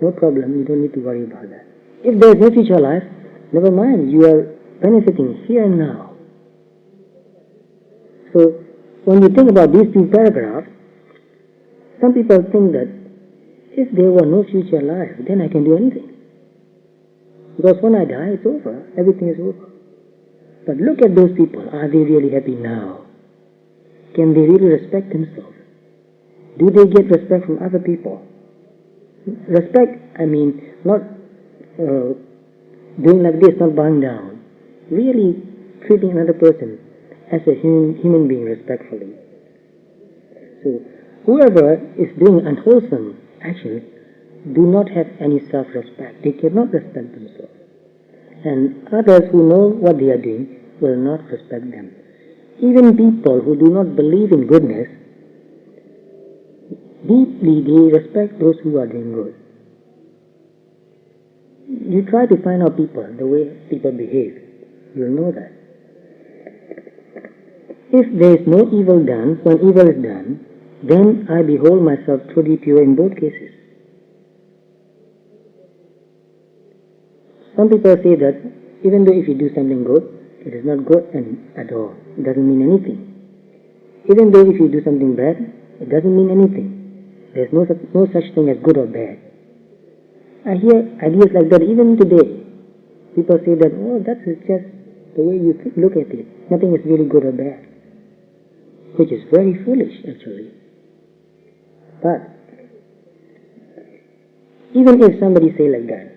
Speaker 1: No problem, you don't need to worry about that. If there is no future life, never mind, you are benefiting here and now. So, when you think about these two paragraphs, some people think that if there were no future life, then I can do anything. Because when I die, it's over. Everything is over. But look at those people. Are they really happy now? Can they really respect themselves? Do they get respect from other people? Respect, I mean, not doing like this, not bowing down. Really treating another person as a human being respectfully. So, whoever is doing unwholesome actions do not have any self-respect. They cannot respect themselves. And others who know what they are doing will not respect them. Even people who do not believe in goodness, deeply they respect those who are doing good. You try to find out people, the way people behave, you'll know that. If there is no evil done, when evil is done, then I behold myself truly pure in both cases. Some people say that even though if you do something good, it is not good at all. It doesn't mean anything. Even though if you do something bad, it doesn't mean anything. There is no such thing as good or bad. I hear ideas like that even today. People say that, oh, that's just the way you look at it. Nothing is really good or bad. Which is very foolish, actually. But even if somebody say like that,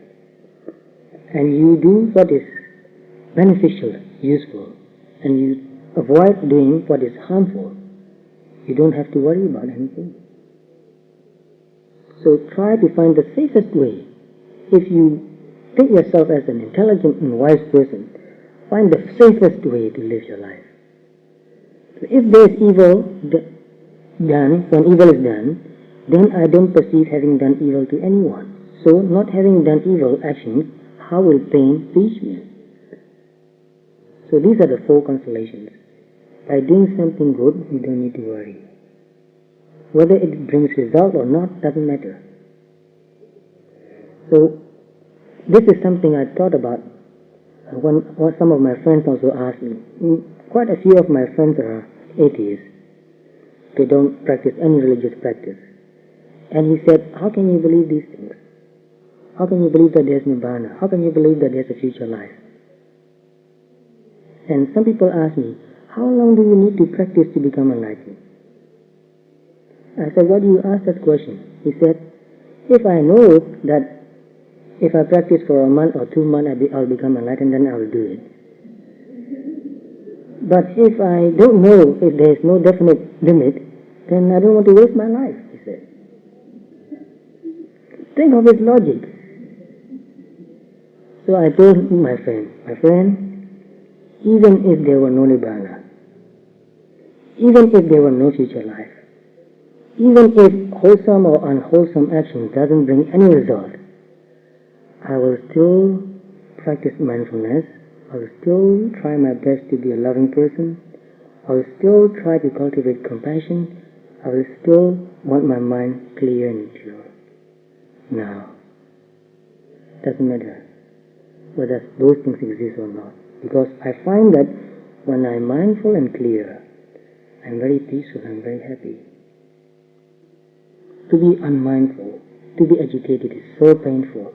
Speaker 1: and you do what is beneficial, useful, and you avoid doing what is harmful, you don't have to worry about anything. So try to find the safest way. If you think yourself as an intelligent and wise person, find the safest way to live your life. So if there is evil done, when evil is done, then I don't perceive having done evil to anyone. So not having done evil actions, how will pain reach me? So these are the four consolations. By doing something good, you don't need to worry. Whether it brings result or not doesn't matter. So this is something I thought about when some of my friends also asked me. Quite a few of my friends are atheists. They don't practice any religious practice. And he said, how can you believe these things? How can you believe that there's nirvana? How can you believe that there's a future life? And some people ask me, how long do you need to practice to become enlightened? I said, why do you ask that question? He said, if I know that if I practice for a month or 2 months I'll become enlightened, then I will do it. But if I don't know, if there is no definite limit, then I don't want to waste my life, he said. Think of his logic. So I told my friend, even if there were no nirvana, even if there were no future life, even if wholesome or unwholesome action doesn't bring any result, I will still practice mindfulness. I will still try my best to be a loving person. I will still try to cultivate compassion. I will still want my mind clear and pure. Now, doesn't matter whether those things exist or not, because I find that when I'm mindful and clear, I'm very peaceful, I'm very happy. To be unmindful, to be agitated is so painful.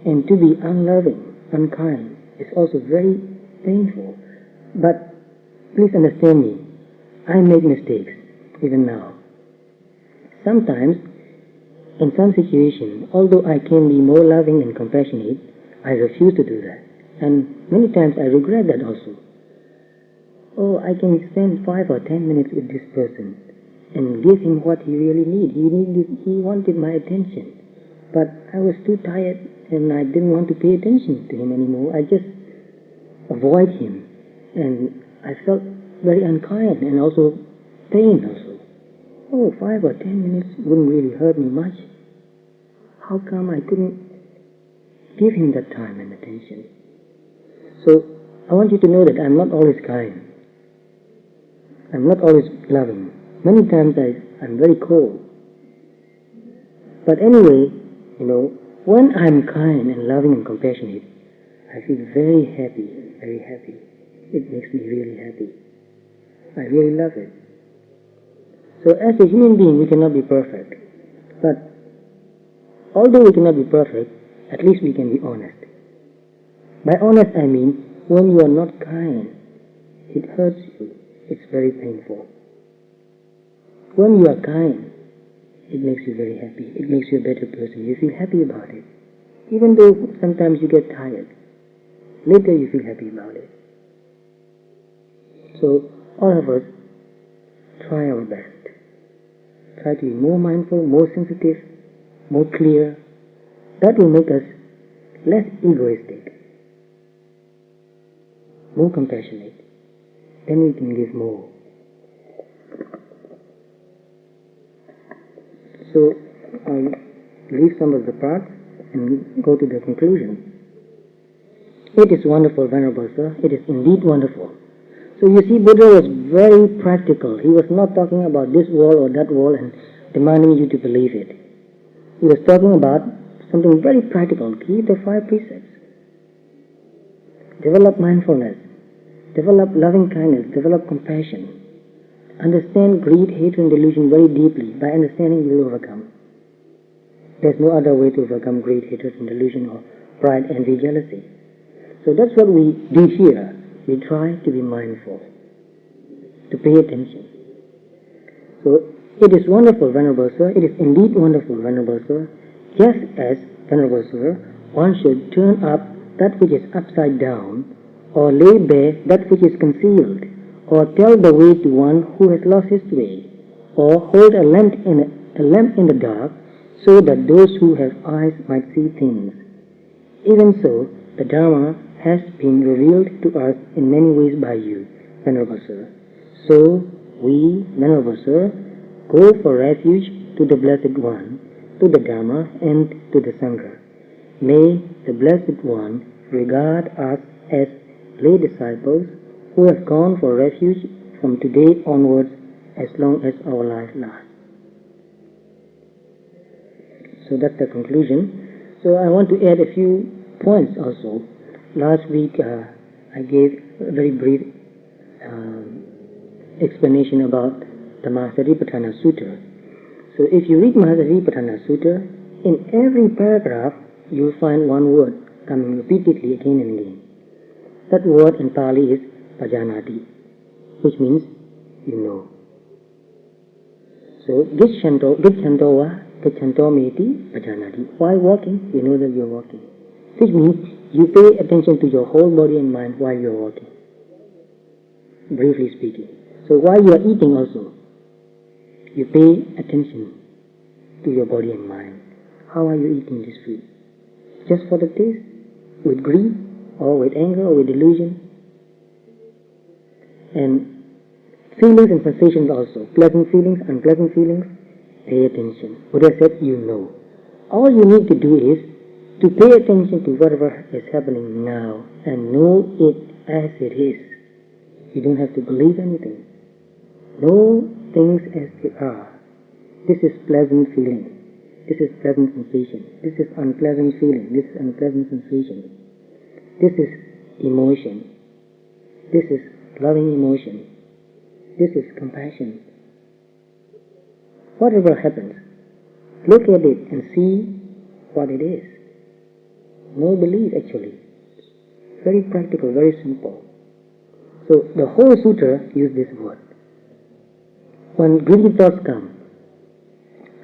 Speaker 1: And to be unloving, unkind is also very painful. But please understand me, I make mistakes, even now. Sometimes, in some situations, although I can be more loving and compassionate, I refuse to do that. And many times I regret that also. Oh, I can spend 5 or 10 minutes with this person, and give him what he really needed. He wanted my attention. But I was too tired and I didn't want to pay attention to him anymore. I just avoid him. And I felt very unkind and also pain also. 5 or 10 minutes wouldn't really hurt me much. How come I couldn't give him that time and attention? So I want you to know that I'm not always kind. I'm not always loving. Many times I'm very cold. But anyway, when I'm kind and loving and compassionate, I feel very happy, very happy. It makes me really happy. I really love it. So as a human being, we cannot be perfect. But although we cannot be perfect, at least we can be honest. By honest, I mean when you are not kind, it hurts you. It's very painful. When you are kind, it makes you very happy. It makes you a better person. You feel happy about it. Even though sometimes you get tired, later you feel happy about it. So all of us, try our best. Try to be more mindful, more sensitive, more clear. That will make us less egoistic, more compassionate. Then we can give more. So I'll leave some of the parts and go to the conclusion. It is wonderful, Venerable Sir. It is indeed wonderful. So you see, Buddha was very practical. He was not talking about this wall or that wall and demanding you to believe it. He was talking about something very practical. Keep the 5 precepts. Develop mindfulness. Develop loving kindness. Develop compassion. Understand greed, hatred, and delusion very deeply. By understanding, you will overcome. There's no other way to overcome greed, hatred, and delusion, or pride, envy, jealousy. So that's what we do here. We try to be mindful, to pay attention. So it is wonderful, Venerable Sir. It is indeed wonderful, Venerable Sir. Just as, Venerable Sir, one should turn up that which is upside down, or lay bare that which is concealed, or tell the way to one who has lost his way, or hold a lamp in the dark, so that those who have eyes might see things. Even so, the Dhamma has been revealed to us in many ways by you, Venerable Sir. So we, Venerable Sir, go for refuge to the Blessed One, to the Dhamma, and to the Sangha. May the Blessed One regard us as lay disciples who have gone for refuge from today onwards as long as our life lasts. So that's the conclusion. So I want to add a few points also. Last week I gave a very brief explanation about the 𝗪𝗂𝗶𝗸𝗲 Sutta. So if you read 𝗪𝗂𝗶𝗸𝗲 Sutta, in every paragraph you will find one word coming repeatedly again and again. That word in Pali is pajanati, which means you know. So gicchantō-meti pajanati. While walking, you know that you are walking. Which means you pay attention to your whole body and mind while you are walking. Briefly speaking. So while you are eating also, you pay attention to your body and mind. How are you eating this food? Just for the taste? With greed? Or with anger? Or with delusion? And feelings and sensations also. Pleasant feelings, unpleasant feelings. Pay attention. Buddha said, you know. All you need to do is to pay attention to whatever is happening now and know it as it is. You don't have to believe anything. Know things as they are. This is pleasant feeling. This is pleasant sensation. This is unpleasant feeling. This is unpleasant sensation. This is emotion. This is loving emotion. This is compassion. Whatever happens, look at it and see what it is. No belief actually. Very practical, very simple. So the whole sutra uses this word. When greedy thoughts come,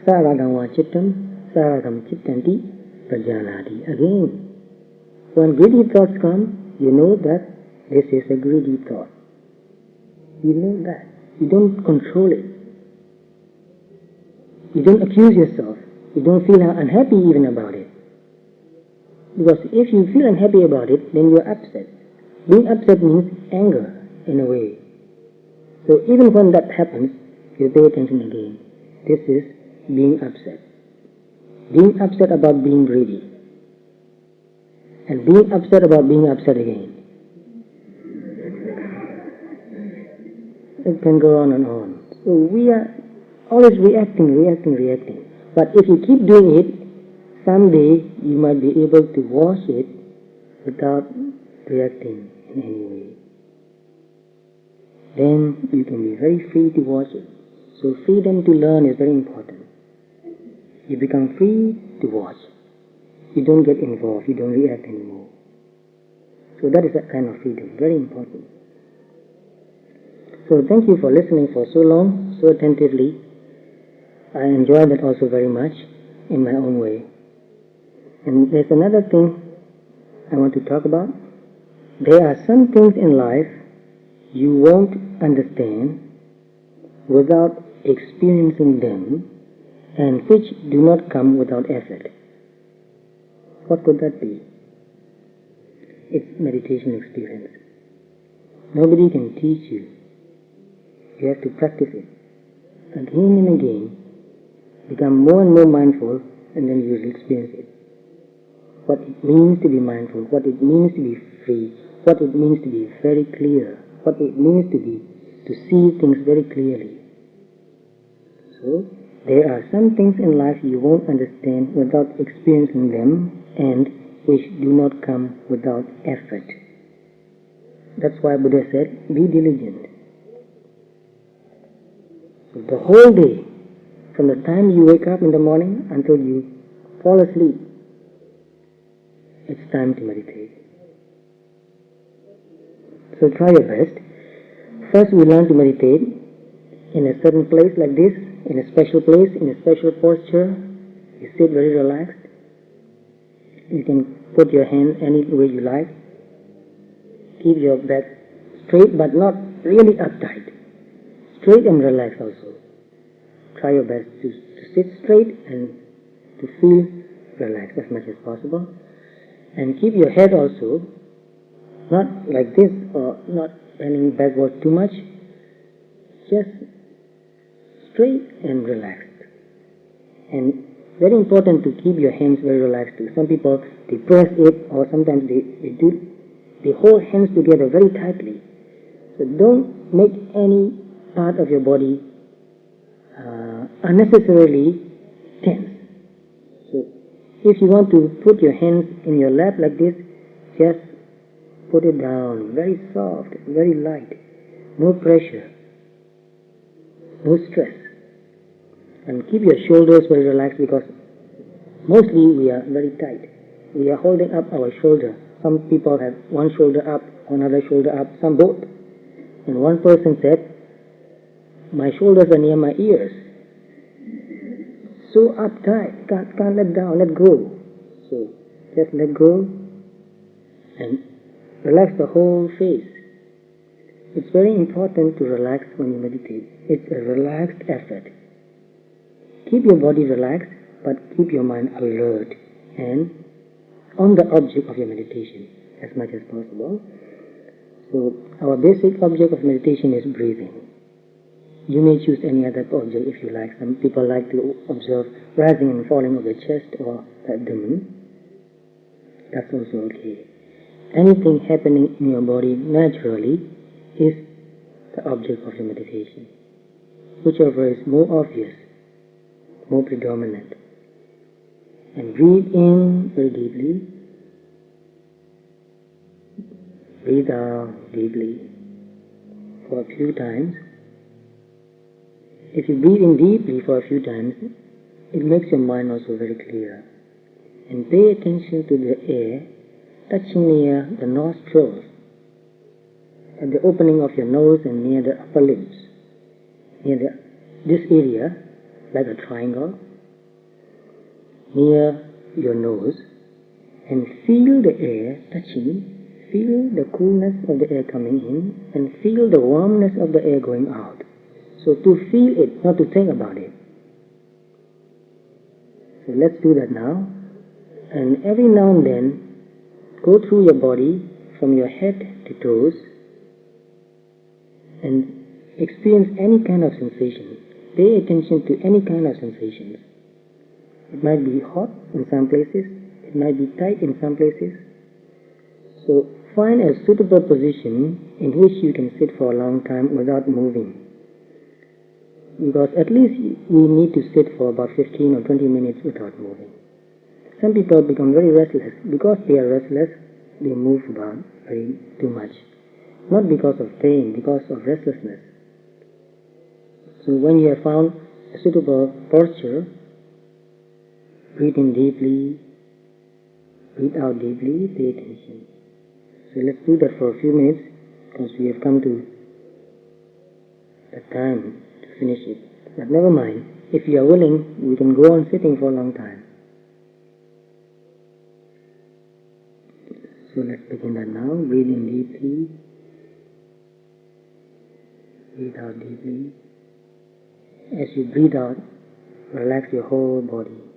Speaker 1: 𝗟𝗶𝗸𝗲 chittam, 𝗟𝗶𝗸𝗲 chittanti prajanati. Again, when greedy thoughts come, you know that this is a greedy thought. You know that. You don't control it. You don't accuse yourself. You don't feel unhappy even about it. Because if you feel unhappy about it, then you're upset. Being upset means anger, in a way. So even when that happens, you pay attention again. This is being upset. Being upset about being greedy. And being upset about being upset again. It can go on and on. So we are always reacting. But if you keep doing it, someday you might be able to wash it without reacting in any way. Then you can be very free to wash it. So freedom to learn is very important. You become free to watch. You don't get involved, you don't react anymore. So that is that kind of freedom, very important. So thank you for listening for so long, so attentively. I enjoyed that also very much in my own way. And there's another thing I want to talk about. There are some things in life you won't understand without experiencing them, and which do not come without effort. What could that be? It's meditation experience. Nobody can teach you. You have to practice it again and again, become more and more mindful, and then you will experience it. What it means to be mindful, what it means to be free, what it means to be very clear, what it means to see things very clearly. So, there are some things in life you won't understand without experiencing them, and which do not come without effort. That's why Buddha said, be diligent. So the whole day, from the time you wake up in the morning until you fall asleep, it's time to meditate. So try your best. First we learn to meditate in a certain place like this, in a special place, in a special posture. You sit very relaxed. You can put your hand any way you like. Keep your back straight but not really uptight. Straight and relaxed also. Try your best to sit straight and to feel relaxed as much as possible. And keep your head also not like this or not bending backward too much. Just straight and relaxed. And very important to keep your hands very relaxed too. Some people, they press it, or sometimes they hold hands together very tightly. So don't make any part of your body unnecessarily tense. So if you want to put your hands in your lap like this, just put it down, very soft, very light, no pressure, no stress. And keep your shoulders very relaxed, because mostly we are very tight. We are holding up our shoulder. Some people have one shoulder up, another shoulder up, some both. And one person said, my shoulders are near my ears. So uptight, can't let down, let go. So just let go and relax the whole face. It's very important to relax when you meditate. It's a relaxed effort. Keep your body relaxed, but keep your mind alert and on the object of your meditation as much as possible. So our basic object of meditation is breathing. You may choose any other object if you like. Some people like to observe rising and falling of the chest or the abdomen. That's also okay. Anything happening in your body naturally is the object of your meditation. Whichever is more obvious, more predominant. And breathe in very deeply. Breathe out deeply for a few times. If you breathe in deeply for a few times, it makes your mind also very clear. And pay attention to the air touching near the nostrils, at the opening of your nose and near the upper lips, near this area, like a triangle, near your nose, and feel the air touching. Feel the coolness of the air coming in, and feel the warmness of the air going out. So to feel it, not to think about it. So let's do that now. And every now and then, go through your body from your head to toes and experience any kind of sensation. Pay attention to any kind of sensations. It might be hot in some places, it might be tight in some places. So find a suitable position in which you can sit for a long time without moving. Because at least we need to sit for about 15 or 20 minutes without moving. Some people become very restless. Because they are restless, they move about too much. Not because of pain, because of restlessness. So when you have found a suitable posture, breathe in deeply, breathe out deeply, pay attention. So let's do that for a few minutes, because we have come to the time to finish it. But never mind, if you are willing, we can go on sitting for a long time. So let's begin that now. Breathe in deeply, breathe out deeply. As you breathe out, relax your whole body.